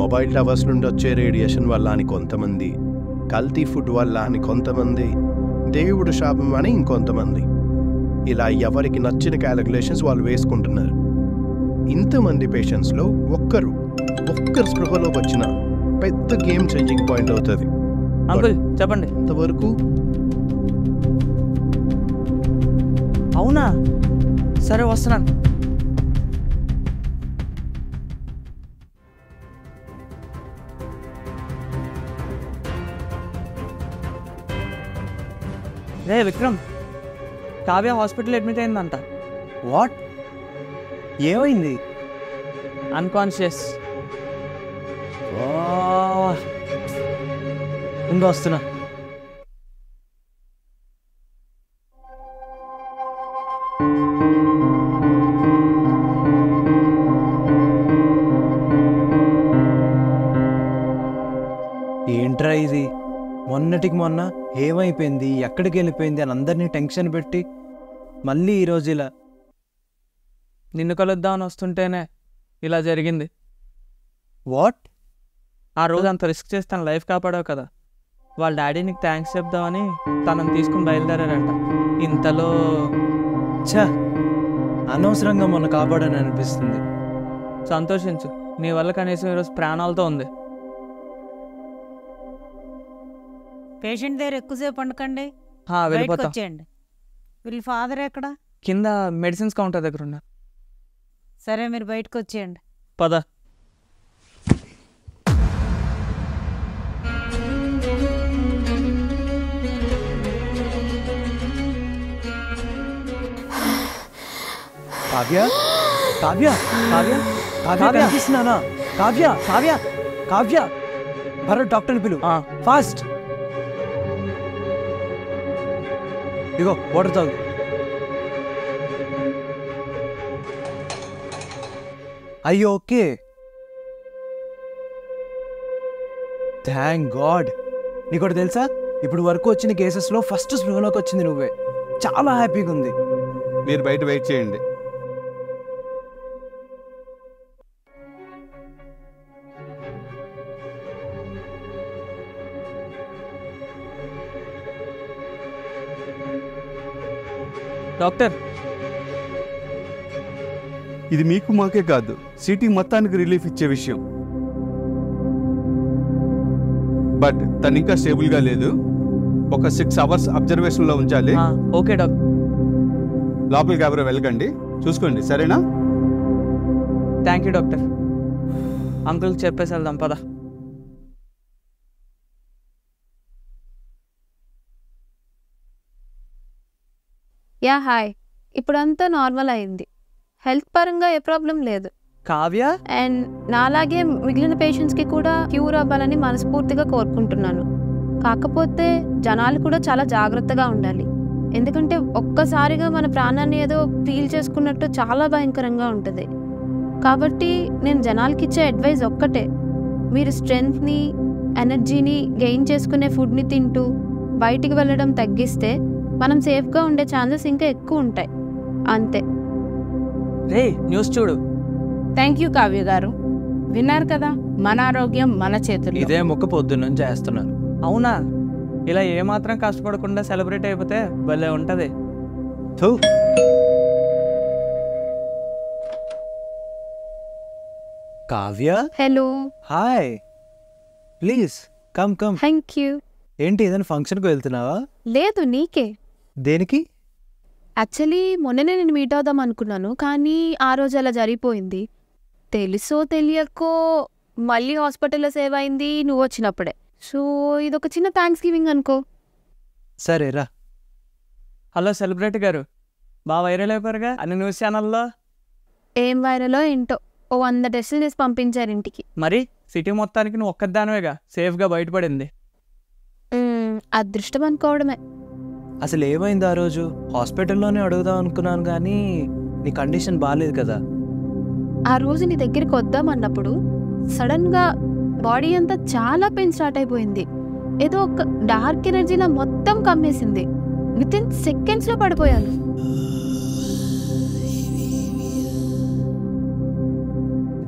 మొబైల్ టవర్స్ నుండి వచ్చే రేడియేషన్ వల్ల అని కొంతమంది, కల్తీ ఫుడ్ వల్ల అని కొంతమంది, దేవుడు శాపం అని ఇంకొంతమంది. ఇలా ఎవరికి నచ్చిన క్యాలిక్యులేషన్స్ వాళ్ళు వేసుకుంటున్నారు. ఇంతమంది పేషెంట్స్లో ఒక్కరు స్పృహలోకి వచ్చిన పెద్ద గేమ్ చేంజింగ్ పాయింట్ అవుతుంది. అంకుల్ చెప్పండి. ఇంతవరకు అవునా? సరే వస్తున్నాను. రే విక్రమ్, కావ్య హాస్పిటల్ అడ్మిట్ అయిందంట. వాట్? ఏమైంది? అన్కాన్షియస్. ఉండి వస్తున్నా. ఏంట్రా ఇది? మొన్నటికి మొన్న ఏమైపోయింది, ఎక్కడికి వెళ్ళిపోయింది అని అందరినీ టెన్షన్ పెట్టి మళ్ళీ ఈరోజు ఇలా. నిన్ను కలుద్దామని వస్తుంటేనే ఇలా జరిగింది. వాట్? ఆ రోజు అంత రిస్క్ చేసి తన లైఫ్ కాపాడావు కదా, వాళ్ళ డాడీ నీకు థ్యాంక్స్ చెప్దామని తనని తీసుకుని బయలుదేరారంట. ఇంతలో ఛా, అనవసరంగా మొన్న కాపాడని అనిపిస్తుంది. సంతోషించు, నీ వల్ల కనీసం ఈరోజు ప్రాణాలతో ఉంది. పేషెంట్ దగ్గర ఎక్కువసేపు ఉండకండి, వెళ్ళిపోతా. వచ్చేయండి. వీళ్ళ ఫాదర్ ఎక్కడ? కింద మెడిసిన్స్ కౌంటర్ దగ్గర ఉన్నారు. సరే మీరు బయటకు వచ్చేయండి. పద. కావ్య, కావ్య, కావ్య, కావ్య కనిపిస్తున్నానా? కావ్య, కావ్య, కావ్య, భరత్ డాక్టర్ని పిలు ఫాస్ట్. ఇగో వాటర్ తాగు. అయ్యో ఓకే, థ్యాంక్ గాడ్. నీకోటి తెలుసా, ఇప్పుడు వరకు వచ్చిన కేసెస్లో ఫస్ట్ స్పృహలోకి వచ్చింది నువ్వే. చాలా హ్యాపీగా ఉంది. మీరు బయట వెయిట్ చేయండి. డాక్టర్, ఇది మీకు మాకే కాదు, సిటీ మొత్తానికి రిలీఫ్ ఇచ్చే విషయం. బట్ తను ఇంకా స్టేబుల్గా లేదు. ఒక 6 hours అబ్జర్వేషన్లో ఉంచాలి. Okay doctor. లోపలికి ఎవరో వెళ్ళకండి, చూసుకోండి, సరేనా? Thank you doctor. అంకుల్కి చెప్పేసి వెళ్దాం పద. Yeah hi. ఇప్పుడంతా నార్మల్ అయింది. హెల్త్ పరంగా ఏ ప్రాబ్లం లేదు. కావ్య అండ్ నాలాగే మిగిలిన పేషెంట్స్కి కూడా క్యూర్ అవ్వాలని మనస్ఫూర్తిగా కోరుకుంటున్నాను. కాకపోతే జనాలు కూడా చాలా జాగ్రత్తగా ఉండాలి. ఎందుకంటే ఒక్కసారిగా మన ప్రాణాన్ని ఏదో ఫీల్ చేసుకున్నట్టు చాలా భయంకరంగా ఉంటుంది. కాబట్టి నేను జనాలకి ఇచ్చే అడ్వైజ్ ఒక్కటే, మీరు స్ట్రెంగ్త్ని ఎనర్జీని గెయిన్ చేసుకునే ఫుడ్ని తింటూ బయటికి వెళ్ళడం తగ్గిస్తే మనం సేఫ్గా ఉండే ఛాన్సెస్ ఇంకా ఎక్కువ ఉంటాయి. అంతే. రే న్యూస్ చూడు. థ్యాంక్ యూ కావ్య గారు. విన్నారు కదా, మన ఆరోగ్యం మన చేతుల్లో. ఇదే ముక్క పొద్దున్న చేస్తున్నారు. అవునా? ఇలా ఏమాత్రం కష్టపడకుండా సెలబ్రేట్ అయిపోతే భలే ఉంటుంది. థూ. Kavya, hello. Hi. Please come come. Thank you. ఏంటి ఏదైనా ఫంక్షన్కి వెళ్తున్నావా? లేదు, నీకే. దేనికి? యాక్చువల్లీ మొన్ననే నేను మీట్ అవుదాం అనుకున్నాను, కానీ ఆ రోజు అలా జరిగిపోయింది. తెలుసో తెలియకో మళ్ళీ హాస్పిటల్లో సేవ్ అయింది నువ్వు వచ్చినప్పుడే. సో ఇదొక చిన్న థ్యాంక్స్ గివింగ్ అనుకో. సరేరా. హలో సెలబ్రిటీ గారు, బాగా వైరల్ అయిపోయారుగా అన్ని న్యూస్ ఛానల్లో. ఏం వైరలో ఏంటో, ఓ 100 టెస్టులు చేసి పంపించారు ఇంటికి. మరి సిటీ మొత్తానికి నువ్వు ఒక్కదానివేగా సేఫ్గా బయటపడింది. అదృష్టం అనుకోవడమే. అసలు ఏమైంది ఆ రోజు? హాస్పిటల్లోనే అడుగుదాం అనుకున్నాను, కానీ నీ కండిషన్ బాగాలేదు కదా. ఆ రోజు నీ దగ్గరికి వద్దామన్నప్పుడు సడన్గా బాడీ అంతా చాలా పెయిన్ స్టార్ట్ అయిపోయింది. ఏదో ఒక డార్క్ ఎనర్జీలా మొత్తం కమ్మేసింది. వితిన్ సెకండ్స్లో పడిపోయాను.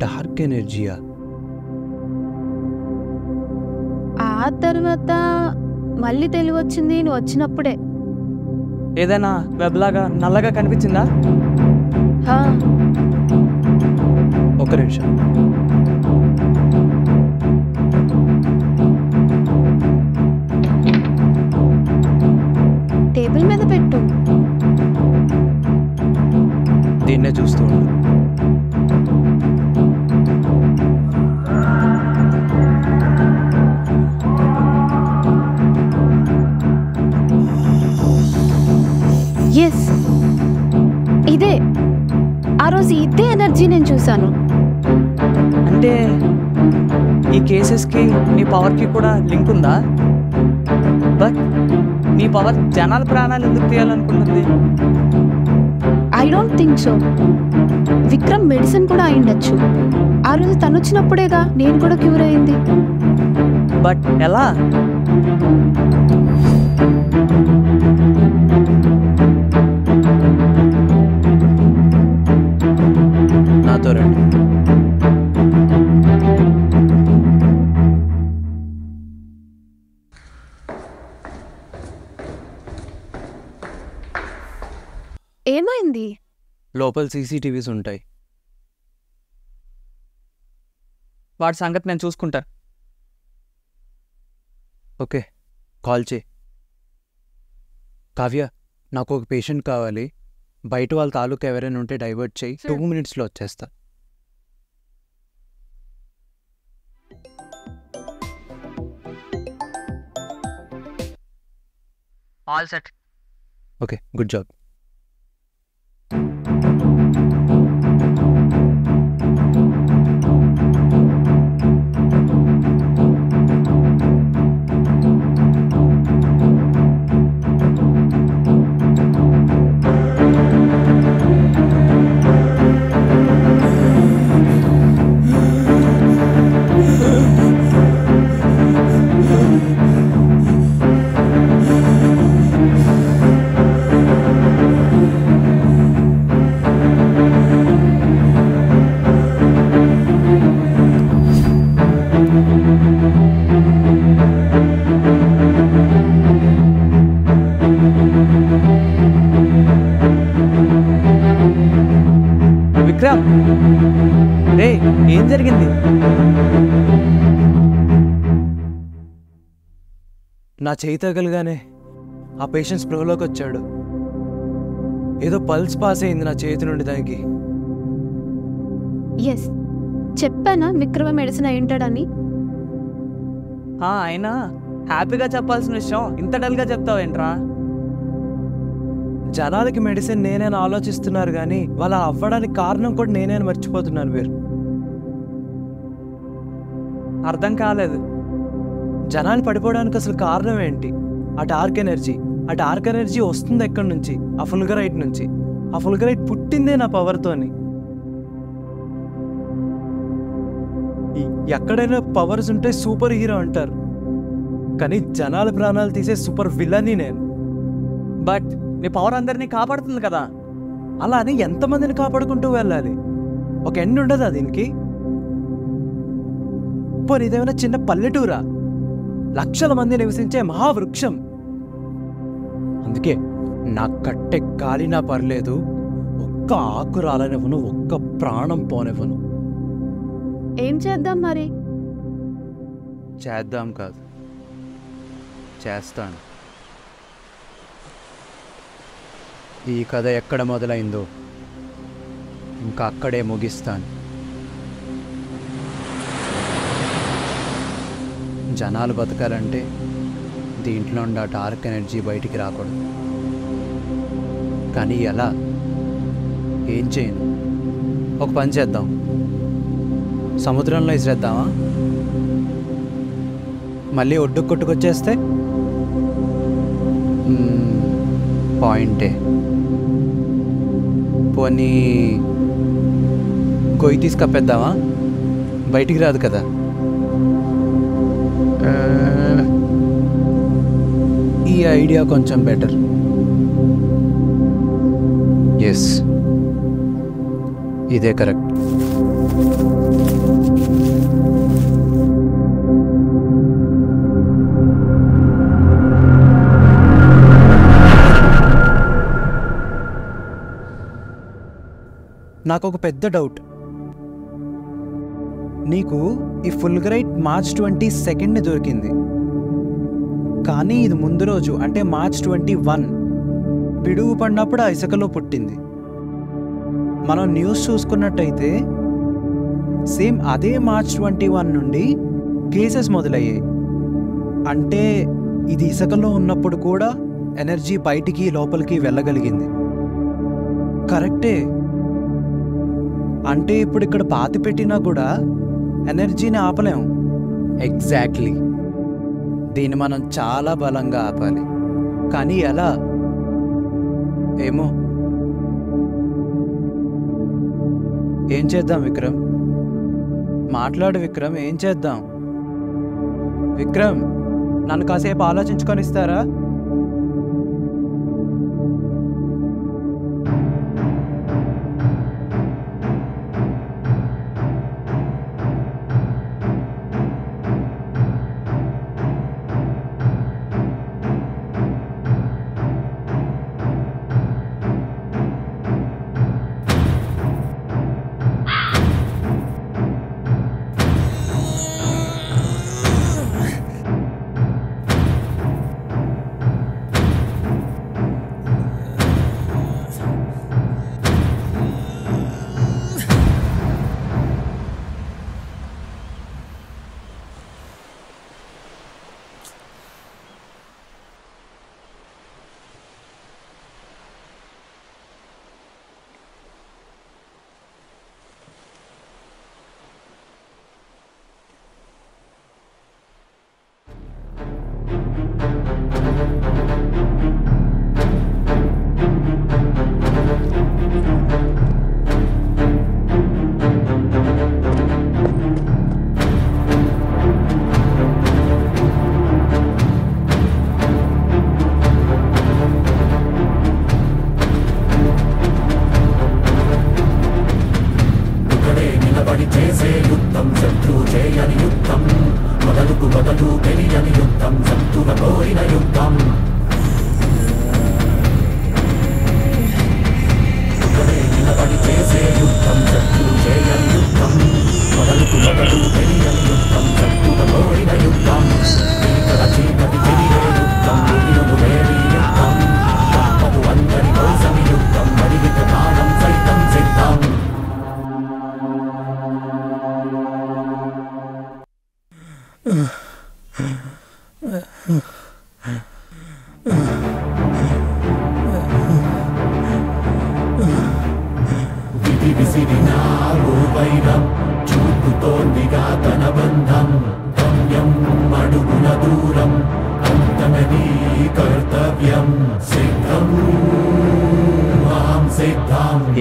డార్క్ ఎనర్జీయా? ఆ తర్వాత మళ్ళీ తెలివొచ్చింది నువ్వు వచ్చినప్పుడే. ఏదైనా వెబ్లాగా నల్లగా కనిపించిందా? హా, ఒక నిమిషం. టేబుల్ మీద పెట్టు. దీన్నే చూస్తూ ఉండు. ఎస్, ఇదే. ఆ రోజు ఇదే ఎనర్జీ నేను చూశాను. అంటే ఈ కేసెస్కి నీ పవర్కి కూడా లింక్ ఉందా? బట్ నీ పవర్ జనాల ప్రాణాలు ఎందుకు తీయాలనుకుంటుంది? I don't think so. Vikram medicine కూడా అయిండొచ్చు. ఆ రోజు తను వచ్చినప్పుడేగా నేను కూడా క్యూర్ అయింది. బట్ ఎలా? నాతో రండి. ఏమైంది? లోపల సీసీటీవీస్ ఉంటాయి. వాడి సంగతి నేను చూసుకుంటాను. ఓకే, కాల్ చేయి. కావ్య, నాకు ఒక పేషెంట్ కావాలి. బయట వాళ్ళ తాలూకా ఎవరైనా ఉంటే డైవర్ట్ చేయి. 2 minutesలో వచ్చేస్తా. All set. Okay, good job. Vikram, రే ఏం జరిగింది? నా చేయి తగలగానే ఆ పేషెంట్ స్పృహలోకి వచ్చాడు. ఏదో పల్స్ పాస్ అయింది నా చేతి నుండి దానికి. ఎస్, చెప్పానా విక్రమ మెడిసిన్ అయి ఉంటాడని. అయినా హ్యాపీగా చెప్పాల్సిన విషయం ఇంత డల్గా చెప్తావేంట్రా? జనాలకి మెడిసిన్ నేనేని ఆలోచిస్తున్నారు కానీ వాళ్ళ అవ్వడానికి కారణం కూడా నేనేని మర్చిపోతున్నాను వీరు. అర్థం కాలేదు జనాలు పడిపోవడానికి అసలు కారణం ఏంటి? ఆ డార్క్ ఎనర్జీ వస్తుంది ఎక్కడి నుంచి? ఆ ఫుల్గరైట్ నుంచి. ఆ ఫుల్గరైట్ పుట్టిందే నా పవర్తోని. ఎక్కడైనా పవర్స్ ఉంటే సూపర్ హీరో అంటారు, కానీ జనాల ప్రాణాలు తీసే సూపర్ విలన్ని నేను. బట్ నీ పవర్ అందరినీ కాపాడుతుంది కదా. అలా అని ఎంతమందిని కాపాడుకుంటూ వెళ్ళాలి? ఒక ఎండ్ ఉండదా దీనికి? పోనీ ఇదేమైనా చిన్న పల్లెటూరా? లక్షల మంది నివసించే మహావృక్షం. అందుకే నా కట్టె కాలినా పర్లేదు, ఒక్క ఆకు రాలనివ్వను, ఒక్క ప్రాణం పోనివ్వను. ఏం చేద్దాం మరి? చేద్దాం కాదు, చేస్తాను. ఈ కథ ఎక్కడ మొదలైందో ఇంకా అక్కడే ముగిస్తాను. జనాలు బతకాలంటే దీంట్లో ఉండే డార్క్ ఎనర్జీ బయటికి రాకూడదు. కానీ ఎలా? ఏం చేయను? ఒక పని చేద్దాం, సముద్రంలో ఇసిరేద్దామా? మళ్ళీ ఒడ్డుకు కొట్టుకొచ్చేస్తే పాయింటే. పోనీ గొయ్యి తీసుకప్పేద్దామా? బయటికి రాదు కదా. ఈ ఐడియా కొంచెం బెటర్. ఎస్, ఇదే కరెక్ట్. నాకు ఒక పెద్ద డౌట్. నీకు ఈ ఫుల్గరైట్ March 22 దొరికింది, కానీ ఇది ముందు రోజు అంటే March 21 పిడుగు పడినప్పుడు ఆ ఇసుకలో పుట్టింది. మనం న్యూస్ చూసుకున్నట్టయితే సేమ్ అదే March 21 నుండి కేసెస్ మొదలయ్యాయి. అంటే ఇది ఇసుకలో ఉన్నప్పుడు కూడా ఎనర్జీ బయటికి లోపలికి వెళ్ళగలిగింది. కరెక్టే. అంటే ఇప్పుడు ఇక్కడ పాతి పెట్టినా కూడా ఎనర్జీని ఆపలేం. ఎగ్జాక్ట్లీ. దీన్ని మనం చాలా బలంగా ఆపాలి. కానీ ఎలా? ఏమో. ఏం చేద్దాం విక్రమ్? మాట్లాడు విక్రమ్, ఏం చేద్దాం? విక్రమ్, నన్ను కాసేపు ఆలోచించుకొని ఇస్తారా?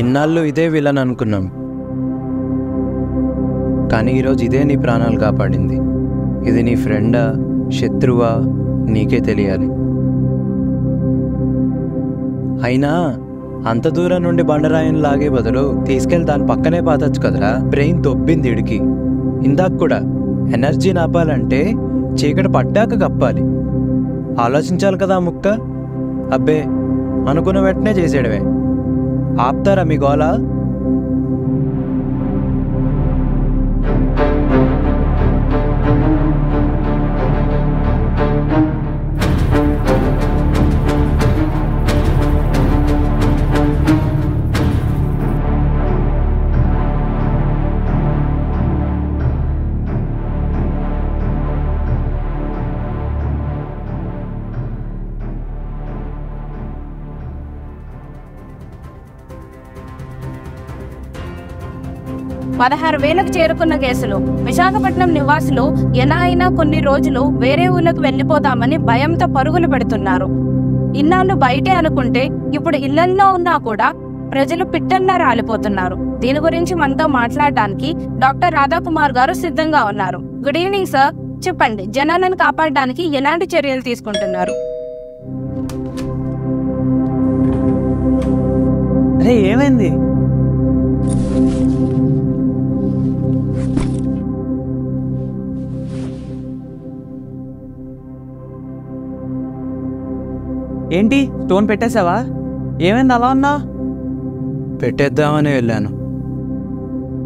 ఇన్నాళ్ళు ఇదే విలన్ అనుకున్నాం, కానీ ఈరోజు ఇదే నీ ప్రాణాలు కాపాడింది. ఇది నీ ఫ్రెండా శత్రువా నీకే తెలియాలి. అయినా అంత దూరం నుండి బండరాయిని లాగే బదులు తీసుకెళ్ళి దాని పక్కనే పాతచ్చు కదరా. బ్రెయిన్ దొబ్బింది ఇడికి. ఇందాక కూడా ఎనర్జీ నాపాలంటే చీకటి పడ్డాక కప్పాలి. ఆలోచించాలి కదా ముక్క. అబ్బే అనుకున్న వెంటనే చేసేయడమే. ఆపుతారా మీ గోల? పదహారు వేలకు చేరుకున్న కేసులు. విశాఖపట్నం నివాసులు ఎలా అయినా కొన్ని రోజులు వేరే ఊళ్ళకు వెళ్లిపోదామని భయంతో పరుగులు పెడుతున్నారు. ఇన్నాళ్ళు బయటే అనుకుంటే ఇప్పుడు ఇళ్లల్లో ఉన్నా కూడా ప్రజలు పిట్టల్లా రాలిపోతున్నారు. దీని గురించి మనతో మాట్లాడడానికి డాక్టర్ రాధాకుమార్ గారు సిద్ధంగా ఉన్నారు. Good evening sir. చెప్పండి, జనాలను కాపాడడానికి ఎలాంటి చర్యలు తీసుకుంటున్నారు? అరే ఏమైంది? ఏంటి స్టోన్ పెట్టేసావా? ఏమైంది అలా ఉన్నా? పెట్టేద్దామని వెళ్ళాను.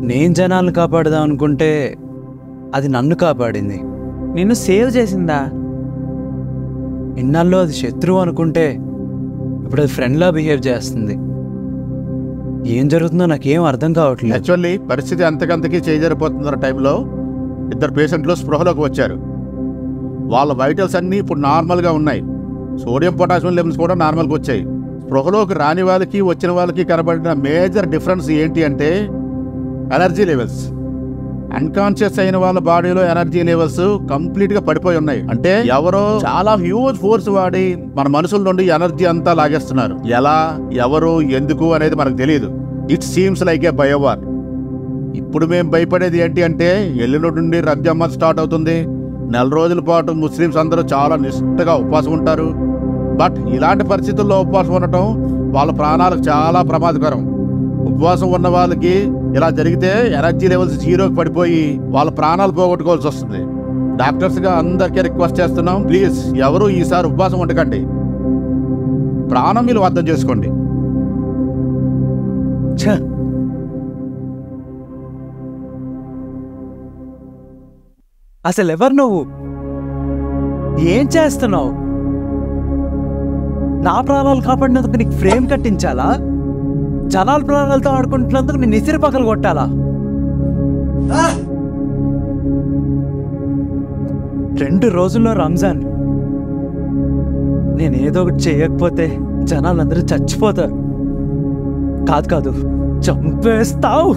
నేను జనాలను కాపాడదాం అనుకుంటే అది నన్ను కాపాడింది. నిన్ను సేవ్ చేసిందా? ఇన్నాళ్ళు అది శత్రువు అనుకుంటే ఇప్పుడు అది ఫ్రెండ్లా బిహేవ్ చేస్తుంది. ఏం జరుగుతుందో నాకేం అర్థం కావట్లేదు. యాక్చువల్లీ పరిస్థితి అంతకంతకీ చేజరిపోతున్న టైంలో ఇద్దరు పేషెంట్లు స్పృహలోకి వచ్చారు. వాళ్ళ వైటల్స్ అన్నీ ఇప్పుడు నార్మల్గా ఉన్నాయి. సోడియం పొటాషియం లెవెల్స్ కూడా నార్మల్గా వచ్చాయి. స్పృహలోకి రాని వాళ్ళకి వచ్చిన వాళ్ళకి కనబడిన మేజర్ డిఫరెన్స్ ఏంటి అంటే ఎనర్జీ లెవెల్స్. అన్కాన్షియస్ అయిన వాళ్ళ బాడీలో ఎనర్జీ లెవెల్స్ కంప్లీట్గా పడిపోయి ఉన్నాయి. అంటే ఎవరో చాలా హ్యూజ్ ఫోర్స్ వాడి మన మనుషుల నుండి ఎనర్జీ అంతా లాగేస్తున్నారు. ఎలా, ఎవరు, ఎందుకు అనేది మనకు తెలియదు. It seems like A biowar. ఇప్పుడు మేము భయపడేది ఏంటి అంటే ఎల్లుండి నుండి రంజాన్ స్టార్ట్ అవుతుంది. 4 రోజుల పాటు ముస్లిమ్స్ అందరూ చాలా నిష్ఠగా ఉపవాసం ఉంటారు. బట్ ఇలాంటి పరిస్థితుల్లో ఉపవాసం ఉండటం వాళ్ళ ప్రాణాలకు చాలా ప్రమాదకరం. ఉపవాసం ఉన్న వాళ్ళకి ఇలా జరిగితే ఎనర్జీ లెవెల్స్ 0కి పడిపోయి వాళ్ళ ప్రాణాలు పోగొట్టుకోవాల్సి వస్తుంది. డాక్టర్స్గా అందరికీ రిక్వెస్ట్ చేస్తున్నాం, ప్లీజ్ ఎవరు ఈసారి ఉపవాసం ఉండకండి. ప్రాణం విలువ అర్థం చేసుకోండి. అసలు ఎవరు నువ్వు? ఏం చేస్తున్నావు? నా ప్రాణాలు కాపాడినందుకు నీకు ఫ్రేమ్ కట్టించాలా? జనాల ప్రాణాలతో ఆడుకుంటున్నందుకు నేను ఇసిరి పక్కలు కొట్టాలా? 2 రోజుల్లో రంజాన్. నేను ఏదో ఒకటి చేయకపోతే జనాలందరూ చచ్చిపోతారు. కాదు చంపేస్తావు.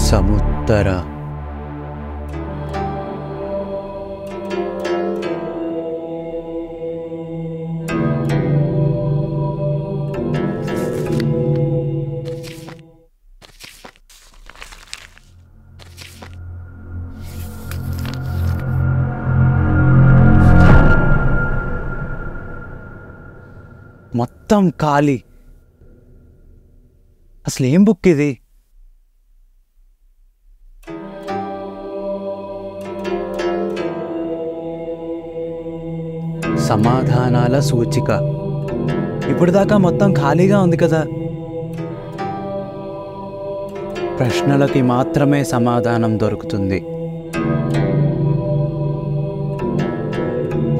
సముద్ర మొత్తం ఖాళీ. అసలు ఏం బుక్ ఇది? సమాధానాల సూచిక. ఇప్పుడు దాకా మొత్తం ఖాళీగా ఉంది కదా. ప్రశ్నలకి మాత్రమే సమాధానం దొరుకుతుంది.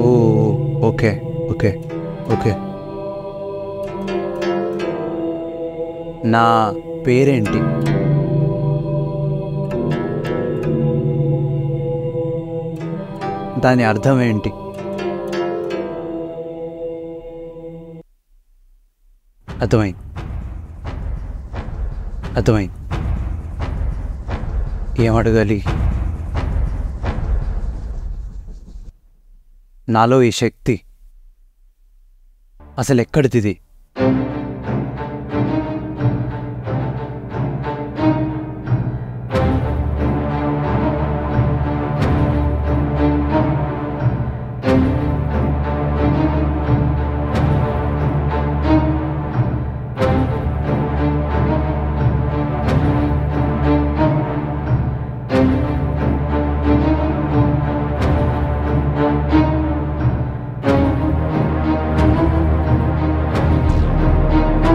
ఓ ఓకే ఓకే ఓకే. నా పేరేంటి? దాని అర్థం ఏంటి? అర్థమైంది. ఏమడగాలి? నాలో ఈ శక్తి అసలు ఎక్కడిది?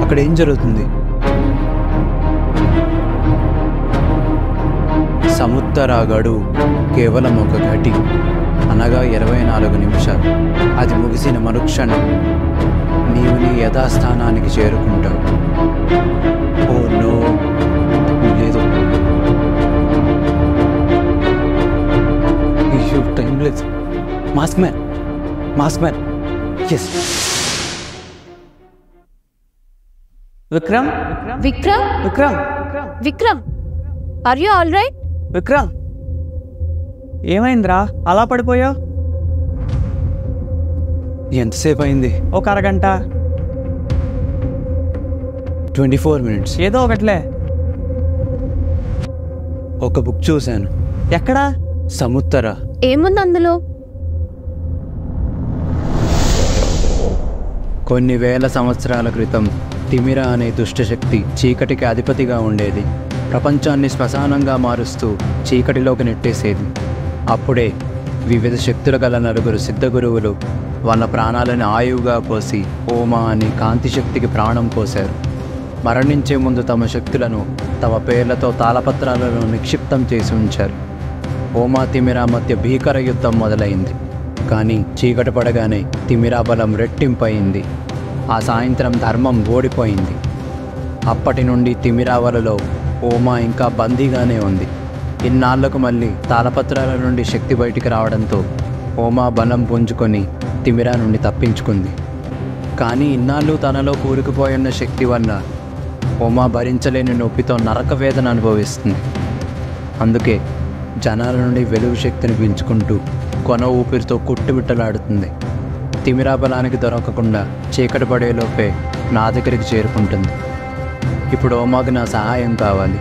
అక్కడ ఏం జరుగుతుంది? సముద్ర గడువు కేవలం ఒక గటి, అనగా 24 నిమిషాలు. అది ముగిసిన మరుక్షణం నీవు నీ యథాస్థానానికి చేరుకుంటావు. ఓ నో, లేదు, టైం లేదు. Mask man, yes. Vikram, are you all right? Vikram, ఏమైందిరా అలా పడిపోయావు? ఎంతసేపు అయింది? ఒక అరగంట. 24 minutes. ఏదో ఒకట్లే. ఒక బుక్ చూశాను. ఎక్కడా? సముద్ర. ఏముంది అందులో? కొన్ని వేల సంవత్సరాల క్రితం తిమిర అనే దుష్టశక్తి చీకటికి అధిపతిగా ఉండేది. ప్రపంచాన్ని శ్మశానంగా మారుస్తూ చీకటిలోకి నెట్టేసేది. అప్పుడే వివిధ శక్తులు గల 9 సిద్ధగురువులు వాళ్ళ ప్రాణాలను ఆయువుగా పోసి ఓమా అని కాంతి శక్తికి ప్రాణం పోశారు. మరణించే ముందు తమ శక్తులను తమ పేర్లతో తాళపత్రాలను నిక్షిప్తం చేసి ఉంచారు. ఓమా తిమిర మధ్య భీకర యుద్ధం మొదలైంది. కానీ చీకటి పడగానే తిమిర బలం రెట్టింపయింది. ఆ సాయంత్రం ధర్మం ఓడిపోయింది. అప్పటి నుండి తిమిరావలలో ఓమా ఇంకా బందీగానే ఉంది. ఇన్నాళ్లకు మళ్ళీ తాళపత్రాల నుండి శక్తి బయటికి రావడంతో ఓమా బలం పుంజుకొని తిమిరా నుండి తప్పించుకుంది. కానీ ఇన్నాళ్ళు తనలో కూరుకుపోయిన శక్తి వల్ల ఓమా భరించలేని నొప్పితో నరక వేదన అనుభవిస్తుంది. అందుకే జనాల నుండి వెలుగు శక్తిని పెంచుకుంటూ కొన ఊపిరితో కుట్టుబిట్టలాడుతుంది. తిమిరా బలానికి దొరకకుండా చీకటి పడేలోపే నా దగ్గరికి చేరుకుంటుంది. ఇప్పుడు ఓమాకు నా సహాయం కావాలి,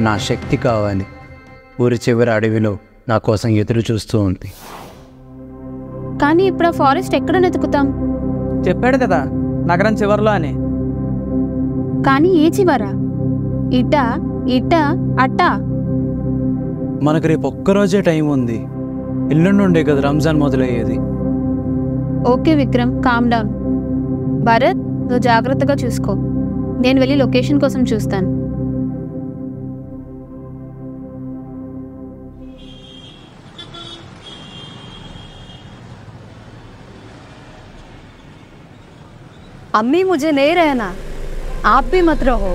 నా శక్తి కావాలి. ఊరి చివరి అడవిలో నా కోసం ఎదురు చూస్తూ ఉంది. కానీ ఇప్పుడు ఆ ఫారెస్ట్ ఎక్కడ వెతుకుతాం? చెప్పాడు కదా నగరం చివర్లో అని. కానీ ఏ చివరా? ఇట్ట అట్టా? మనకు రేపు ఒక్కరోజే టైం ఉంది. ఎల్లుండి ఉండే కదా రంజాన్ మొదలయ్యేది. Okay Vikram, calm down. Bharat, నువ్వు జాగ్రత్తగా చూసుకో. నేను వెళ్ళి లొకేషన్ కోసం చూస్తాను. अम्मी मुझे नहीं रहना, आप भी मत रहो।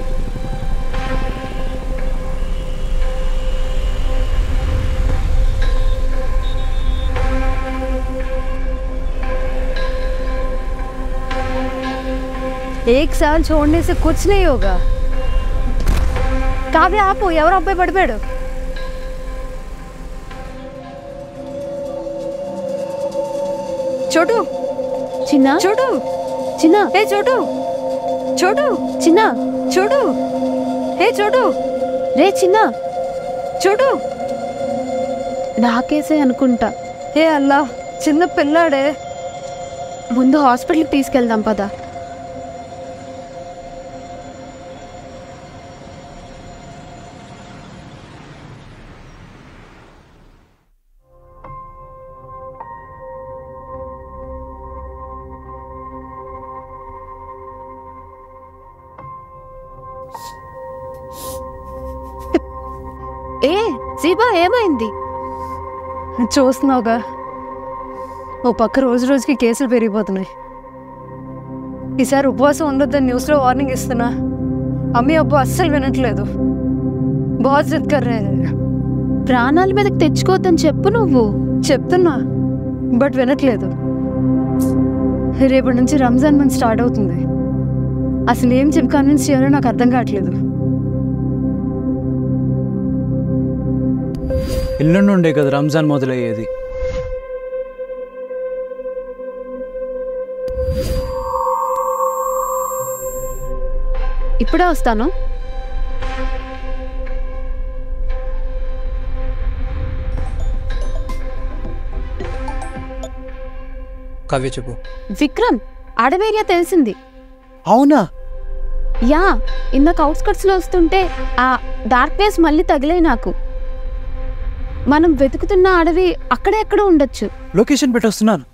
एक साल छोड़ने से कुछ नहीं होगा. काव्य आप ఎవరు అబ్బాయి పడిపోయాడు. छोटू చిన్నా, छोटू చిన్నా, हे छोटू छोटू చిన్నా, छोटू हे छोटू రే చిన్నా. छोटू నాకేసే అనుకుంటా. हे అల్లా, చిన్న పిల్లాడే. ముందు హాస్పిటల్కి తీసుకెళ్దాం పదా. ఏ జీబా ఏమైంది? చూస్తున్నావుగా, ఓ పక్క రోజు రోజుకి కేసులు పెరిగిపోతున్నాయి. ఈసారి ఉపవాసం ఉండొద్దని న్యూస్లో వార్నింగ్ ఇస్తున్నా. అమ్మీ అబ్బు అస్సలు వినట్లేదు. బాగా జిద్ కర్ రహే హై. ప్రాణాల మీదకి తెచ్చుకోవద్దని చెప్పు. నువ్వు చెప్తున్నా, బట్ వినట్లేదు. రేపటి నుంచి రంజాన్ మంత్ స్టార్ట్ అవుతుంది. అసలు ఏం చెప్పి కన్విన్స్ చేయాలో నాకు అర్థం కావట్లేదు. ఎల్లుండి ఉండే కదా రంజాన్ మొదలయ్యేది. ఇప్పుడే వస్తాను. కవ్య చెప్పు. విక్రమ్, అడవేరియా తెలిసింది. అవునా? యా, ఇందాక అవుట్స్కట్స్ లో వస్తుంటే ఆ డార్క్ వేస్ మళ్ళీ తగిలాయి నాకు. మనం వెతుకుతున్న అడవి అక్కడే ఎక్కడో ఉండొచ్చు. లొకేషన్ పెట్టొస్తున్నాను.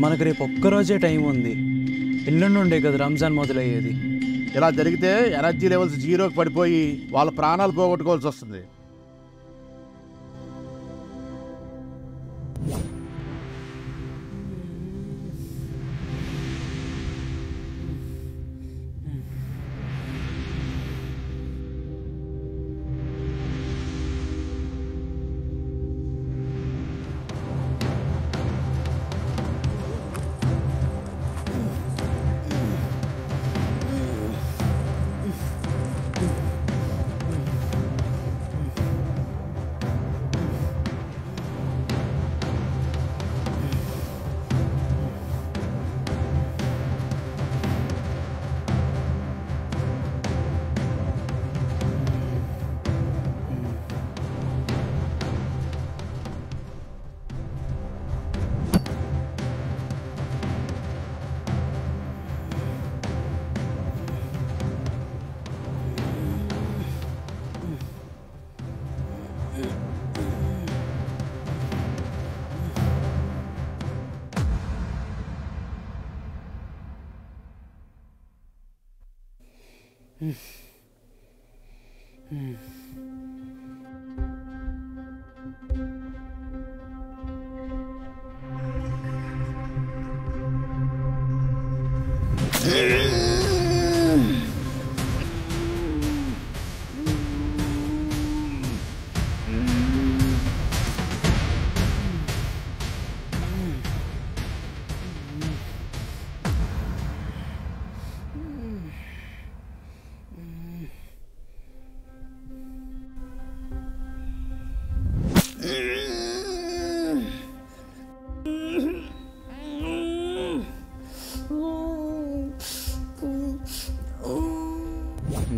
మనకు రేపు ఒక్కరోజే టైం ఉంది. ఎల్లుండి ఉండే కదా రంజాన్ మొదలయ్యేది. ఇలా జరిగితే ఎనర్జీ లెవెల్స్ జీరోకి పడిపోయి వాళ్ళ ప్రాణాలు పోగొట్టుకోవాల్సి వస్తుంది.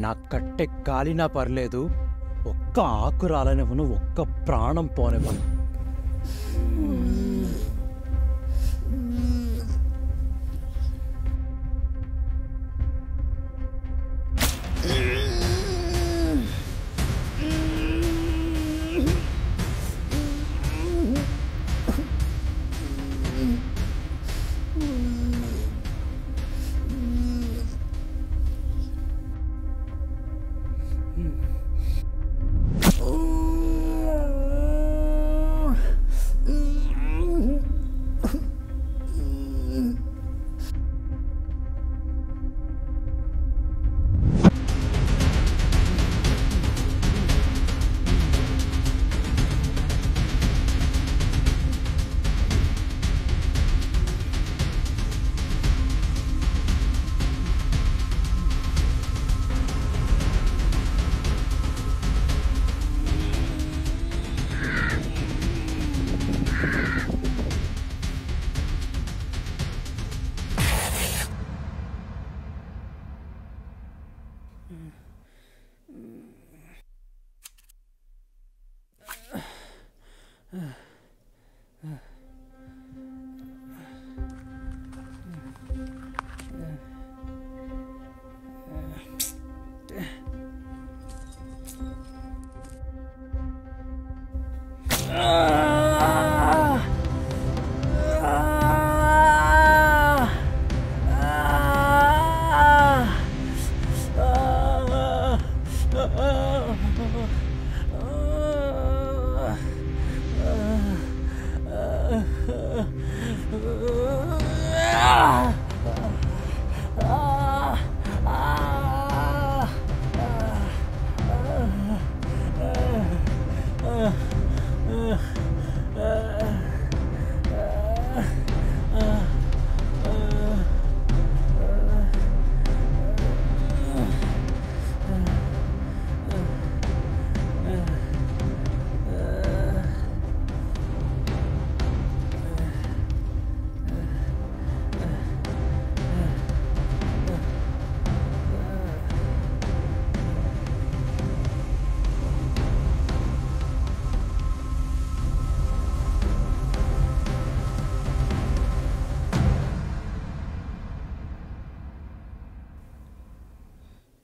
నా కట్టె కాలినా పర్లేదు, ఒక్క ఆకు రాలనివ్వను, ఒక్క ప్రాణం పోనివ్వను.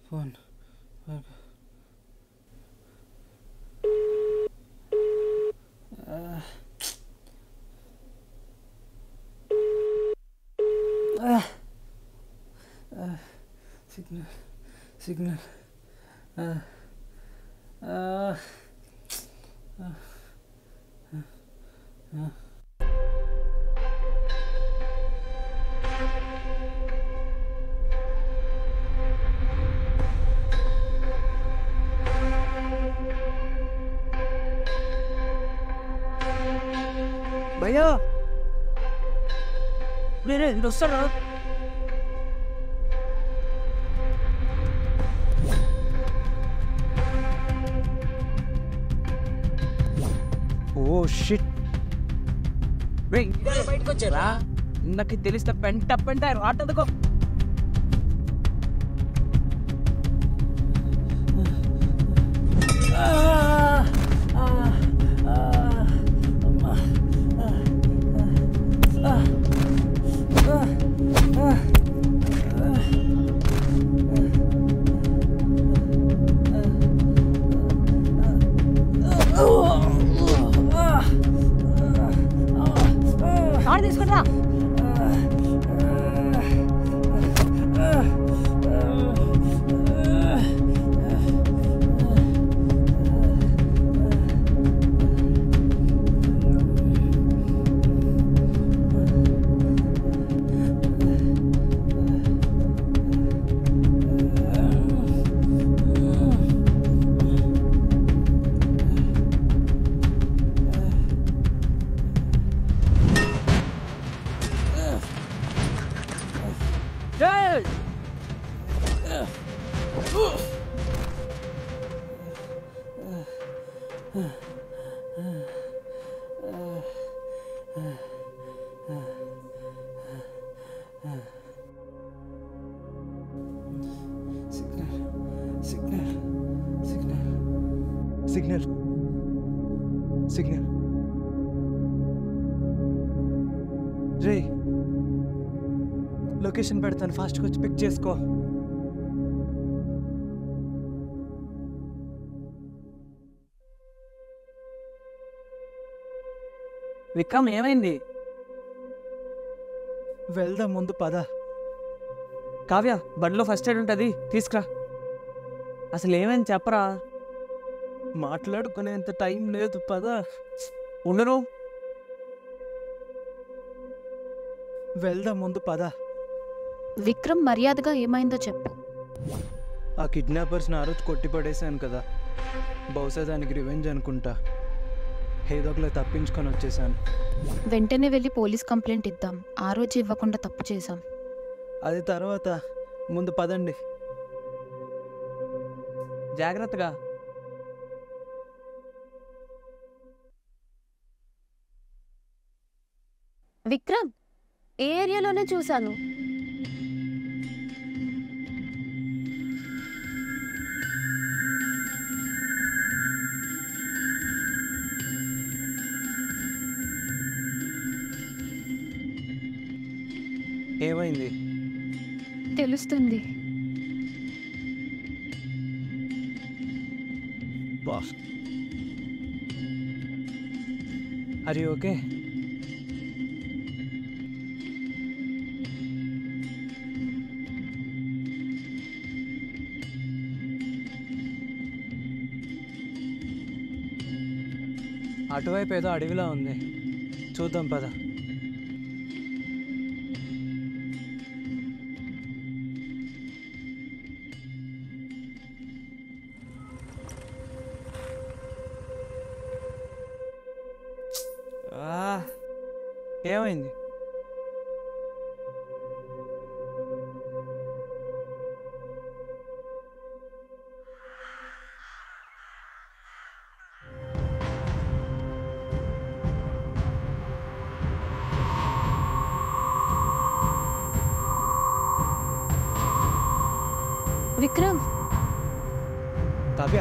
ఫోన్ సిగ్నల్ సిగ్నల్ భయ్యా నేనే వస్తాను. ఓ షిట్, బయటకు వచ్చారా? నాకు తెలిస్తే పెంట పెంట రాటదుకో. తీసుకుంటా సిగ్నల్ సిగ్నల్ రే, లొకేషన్ పెడతాను, ఫాస్ట్గా వచ్చి పిక్ చేసుకో. విక్రమ్ ఏమైంది? వెళ్దాం, ముందు పద. కావ్య బండిలో ఫస్ట్ ఎయిడ్ ఉంటుంది, తీసుకురా. అసలు ఏమైంది చెప్పరా? మాట్లాడుకునేంత టైం లేదు, పద. ఉండను. వెళ్దాం, ముందు పద. విక్రమ్ మర్యాదగా ఏమైందో చెప్పు. ఆ కిడ్నాపర్స్ని ఆ రోజు కొట్టి పడేశాను కదా, బహుశా దానికి రివెంజ్ అనుకుంటా. ఏదో ఒకలా తప్పించుకొని వచ్చేసాను. వెంటనే వెళ్ళి పోలీస్ కంప్లైంట్ ఇద్దాం. ఆ రోజు ఇవ్వకుండా తప్పు చేశాం. అది తర్వాత, ముందు పదండి. జాగ్రత్తగా. విక్రమ్ ఏ ఏరియాలోనే చూశాను. ఏమైంది? తెలుస్తుంది. బాస్, అరే ఓకే. అటువైపు ఏదో అడవిలో ఉంది, చూద్దాం పద. ఏమైంది? విక్రమ్, కావ్య,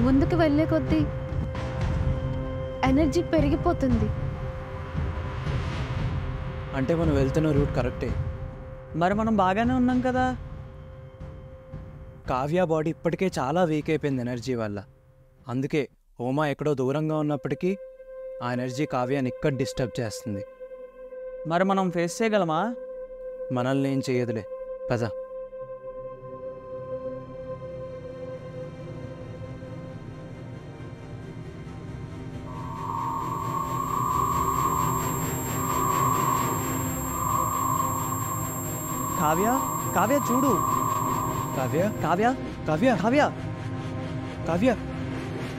ముందుకు వెళ్ళే కొద్దీ ఎనర్జీ పెరిగిపోతుంది. అంటే మనం వెళ్తున్న రూట్ కరెక్టే. మరి మనం బాగానే ఉన్నాం కదా. కావ్య బాడీ ఇప్పటికే చాలా వీక్ అయిపోయింది ఎనర్జీ వల్ల. అందుకే హోమా ఎక్కడో దూరంగా ఉన్నప్పటికీ ఆ ఎనర్జీ కావ్యాన్ని ఇక్కడ డిస్టర్బ్ చేస్తుంది. మరి మనం ఫేస్ చేయగలమా? మనల్ని ఏం చేయదులే, పద. కావ్య, కావ్య చూడు. కావ్య, కావ్య, కావ్య, కావ్య, కావ్య,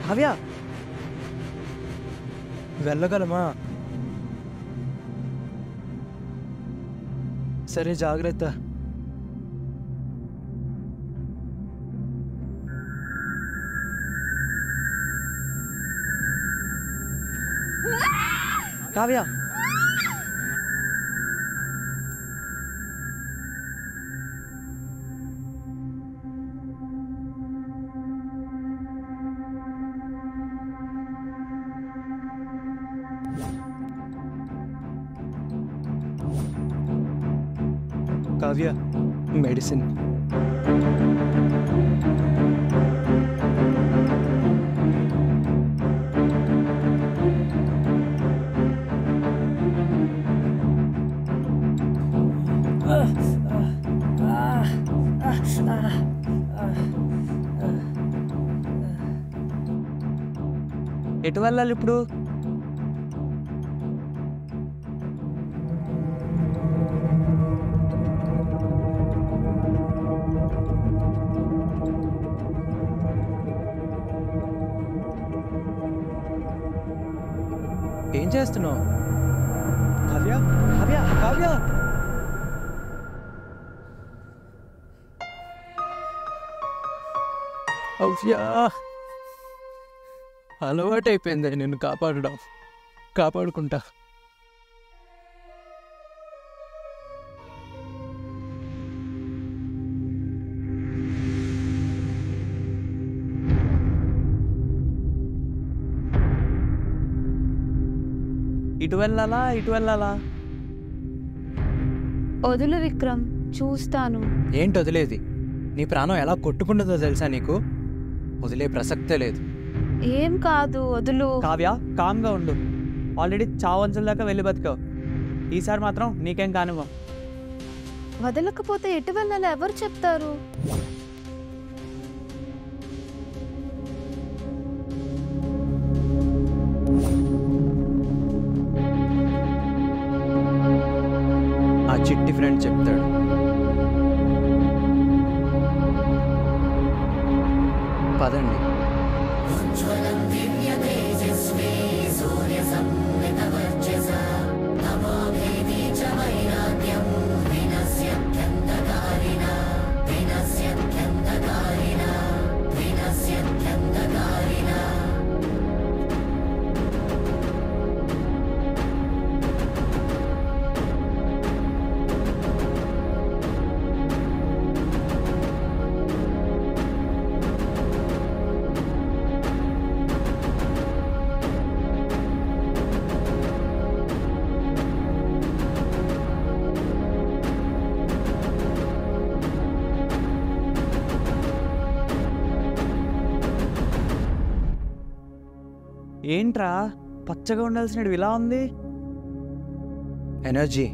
కావ్య. వెళ్ళగలమా? సరే, జాగ్రత్త. కావ్య, కావ్య, మెడిసిన్. ఎటు వెళ్ళాలి ఇప్పుడు? ఏం చేస్తున్నావు? కావ్య, కావ్య, కావ్య. అవ్యా, అలవాటైపోయింది నిన్ను కాపాడడం. కాపాడుకుంటా. ఇటు వెళ్ళాలా, ఇటు వెళ్ళాలా? వదులు విక్రమ్, చూస్తాను. ఏంటి వదిలేది? నీ ప్రాణం ఎలా కొట్టుకుంటుందో తెలుసా నీకు? వదిలే ప్రసక్తే లేదు. ఏం కాదు, వదులు. కావ్య, కామ్గా ఉండు. ఆల్రెడీ చావంచుల దాకా వెళ్ళి బతికావు. ఈసారి మాత్రం నీకేం కానివ్వం. వదలకపోతే ఎటు వెళ్ళాలో ఎవరు చెప్తారు? ఆ చిట్టి ఫ్రెండ్ చెప్తాడు. పదండి. ఏంట్రా పచ్చగా ఉండాల్సినవి ఇలా ఉంది? ఎనర్జీ.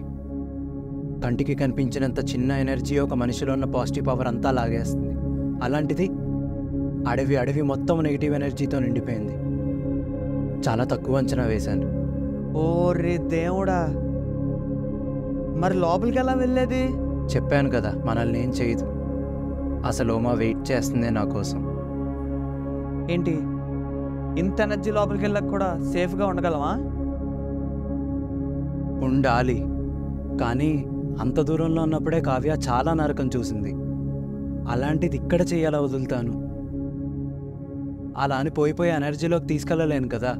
కంటికి కనిపించినంత చిన్న ఎనర్జీ ఒక మనిషిలో ఉన్న పాజిటివ్ పవర్ అంతా లాగేస్తుంది. అలాంటిది అడవి మొత్తం నెగిటివ్ ఎనర్జీతో నిండిపోయింది. చాలా తక్కువ అంచనా వేశాను. ఓ రే దేవుడా, మరి లోపలికి ఎలా వెళ్ళేది? చెప్పాను కదా, మనల్ని ఏం చేయదు. అసలు ఉమా వెయిట్ చేస్తుందే నా కోసం. ఏంటి, ఇంత ఎనర్జీ లోపలికి వెళ్ళక కూడా సేఫ్గా ఉండగలమా? ఉండాలి, కానీ అంత దూరంలో ఉన్నప్పుడే కావ్య చాలా నరకం చూసింది. అలాంటిది ఇక్కడ చెయ్యాలా వదులుతాను? అలా అని పోయిపోయి ఎనర్జీలోకి తీసుకెళ్ళలేను కదా.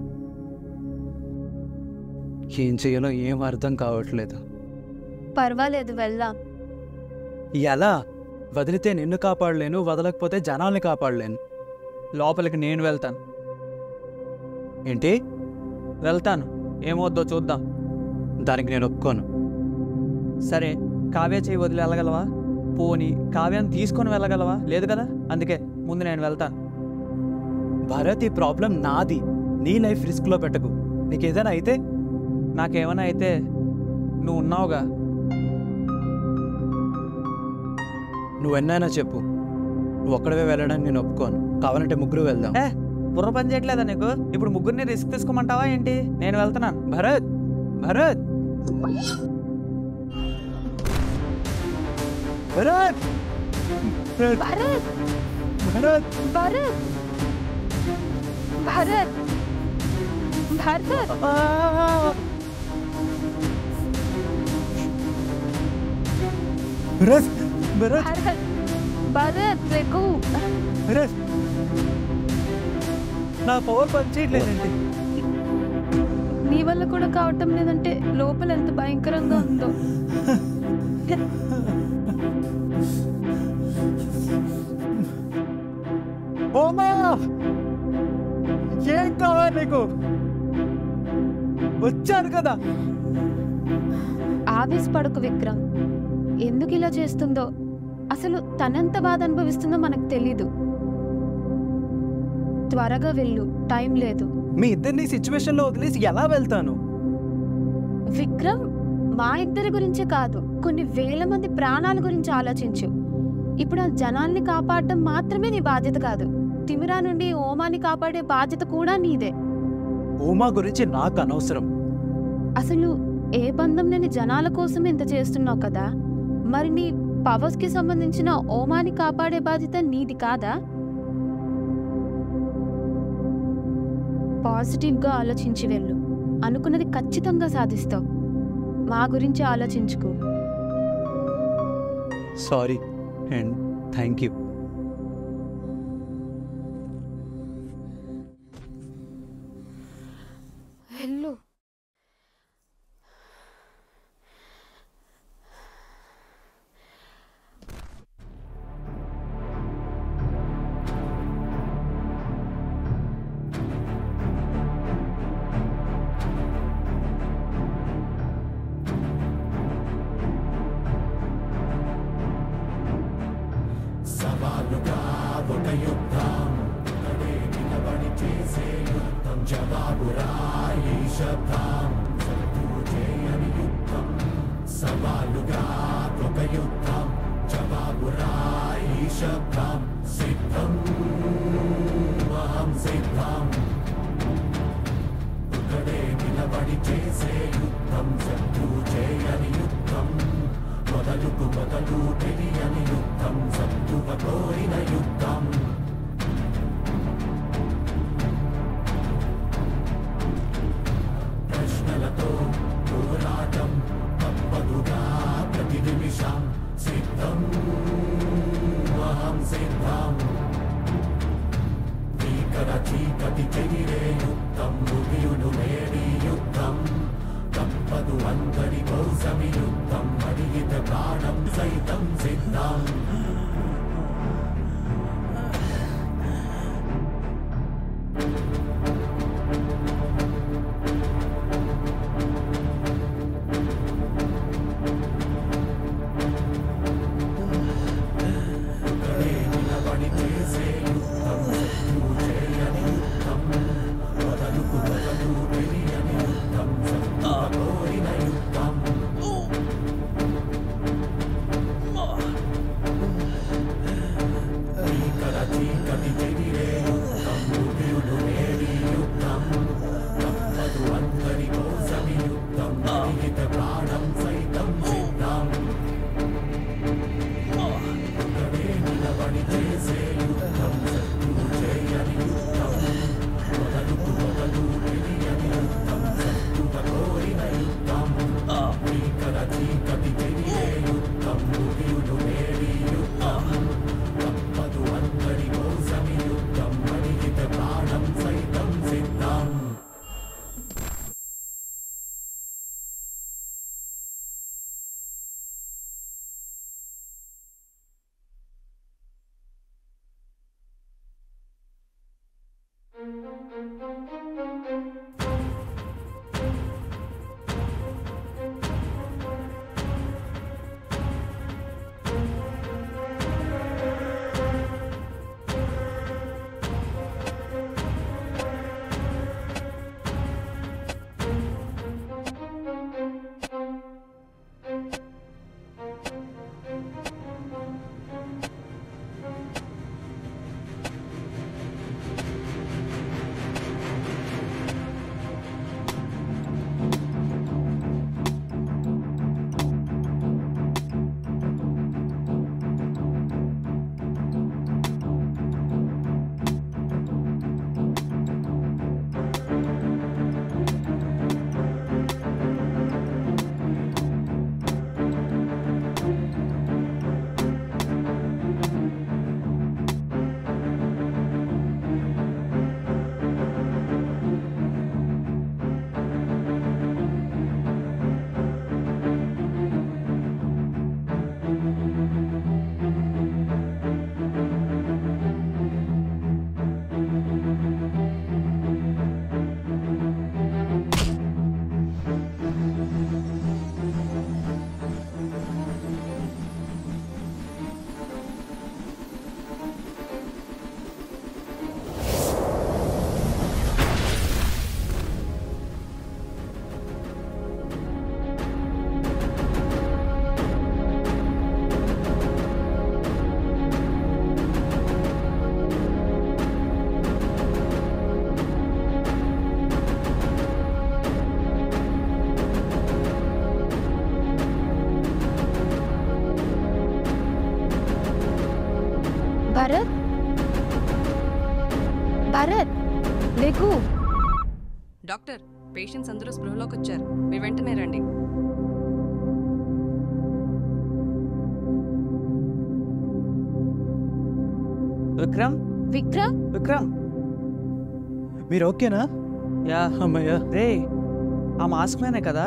ఏం చేయాలో ఏం అర్థం కావట్లేదు. పర్వాలేదు, వెళ్దాం. ఎలా? వదిలితే నిన్ను కాపాడలేను, వదలకపోతే జనాల్ని కాపాడలేను. లోపలికి నేను వెళ్తాను. ఏంటి? వెళ్తాను, ఏమవుద్దో చూద్దాం. దానికి నేను ఒప్పుకోను. సరే, కావ్య చేయి వదిలి వెళ్ళగలవా? పోనీ కావ్యాన్ని తీసుకొని వెళ్ళగలవా? లేదు కదా, అందుకే ముందు నేను వెళ్తాను. భరత్, ఈ ప్రాబ్లం నాది, నీ లైఫ్ రిస్క్లో పెట్టకు. నీకేదైనా అయితే? నాకేమైనా అయితే నువ్వు ఉన్నావుగా. నువ్వెన్నైనా చెప్పు, నువ్వు ఒక్కడవే వెళ్ళడానికి నేను ఒప్పుకోను. కావాలంటే ముగ్గురు వెళ్దాం. బుర్ర పని చేయట్లేదా నీకు? ఇప్పుడు ముగ్గురిని రిస్క్ తీసుకోమంటావా ఏంటి? నేను వెళ్తున్నాను. భరత్, భరత్, భరత్, భరత్, భరత్, భరత్, భరత్, భరత్. భరత్, భరత్, భరత్, భరత్, రేకు. భరత్, నా పవర్ పని చేయట్లేదండి. నీ వల్ల కూడా కావటం లేదంటే లోపల ఎంత భయంకరంగా ఉందో. ఓమా, ఏం కావాలి నీకు? వచ్చాను కదా. ఆవేశపడకు విక్రమ్. ఎందుకు ఇలా చేస్తుందో, అసలు తనెంత బాధ అనుభవిస్తుందో మనకు తెలీదు. త్వరగా వెళ్ళు, టైం లేదు. మీ ఇద్దరిని సిచ్యువేషన్లో వదిలేసి ఎలా వెళ్తాను? విక్రమ్, మా ఇద్దరి గురించే కాదు, కొన్ని వేల మంది ప్రాణాల గురించి ఆలోచించు. ఇప్పుడు ఆ జనాల్ని కాపాడడం మాత్రమే నీ బాధ్యత కాదు, తిమిరా నుండి ఓమాని కాపాడే బాధ్యత కూడా నీదే. ఓమా గురించి నాకు అనవసరం. అసలు ఏ బంధం లేని జనాల కోసం ఇంత చేస్తున్నావు కదా, మరి నీ పవర్స్ కి సంబంధించిన ఓమాని కాపాడే బాధ్యత నీది కాదా? పాజిటివ్గా ఆలోచించి వెళ్ళు, అనుకున్నది ఖచ్చితంగా సాధిస్తావు. మా గురించి ఆలోచించుకో. Sorry and thank you. వెళ్ళు. సవాలుగా ఒక యుద్ధం, నిలబడి చేసే యుద్ధం, జవాబురా ఈ శబ్దం, శత్రువు చేయని యుద్ధం. సవాలుగా ఒక యుద్ధం, జవాబురా ఈ శబ్దం, సిద్ధం అహం సిద్ధం. ఒకడే నిలబడి చేసే యుద్ధం, శత్రువు చేయని యుద్ధం, మొదలుకు మొదలు తెలియని యుద్ధం, శత్రువ కోరిన యుద్ధం. ప్రశ్నలతో పోరాటం తప్పదుగా ప్రతి నిమిషం, సిద్ధం అహం సిద్ధం. భీకర చీకటి చెగిరే యుద్ధం, ముగియుడు మేడి యుద్ధం, తప్పదు అందరి కోసమి యుద్ధం, అడిగిత ప్రాణం సైతం సిద్ధం. ఒకడే నిలబడి చేసే యుద్ధం, శత్రువు చేయని యుద్ధం, మొదలుకు మొదలు తెలియని యుద్ధం, శత్రువ కోరిన యుద్ధం. లేకు. డాక్టర్, పేషెంట్స్ అందరూ స్పృహలోకి వచ్చారు, మీరు వెంటనే రండి. విక్రమ్ విక్రమ్ విక్రమ్ మీరు ఓకేనా? యా అమ్మయ్యా. రే, ఆ మాస్క్ మ్యానే కదా?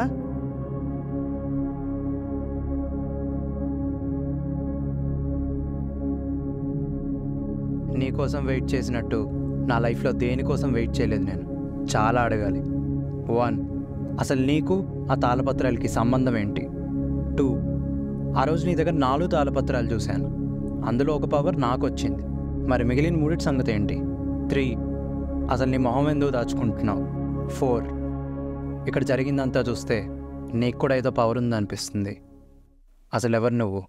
నీకోసం వెయిట్ చేసినట్టు నా లైఫ్లో దేనికోసం వెయిట్ చేయలేదు నేను. చాలా అడగాలి. 1, అసలు నీకు ఆ తాళపత్రాలకి సంబంధం ఏంటి? 2, ఆ రోజు నీ దగ్గర 4 తాళపత్రాలు చూశాను, అందులో ఒక పవర్ నాకు వచ్చింది, మరి మిగిలిన 3 సంగతి ఏంటి? 3, అసలు నీ మొహం ఎందుకు దాచుకుంటున్నావు? 4, ఇక్కడ జరిగిందంతా చూస్తే నీకు కూడా ఏదో పవర్ ఉందనిపిస్తుంది. అసలు ఎవరు నువ్వు?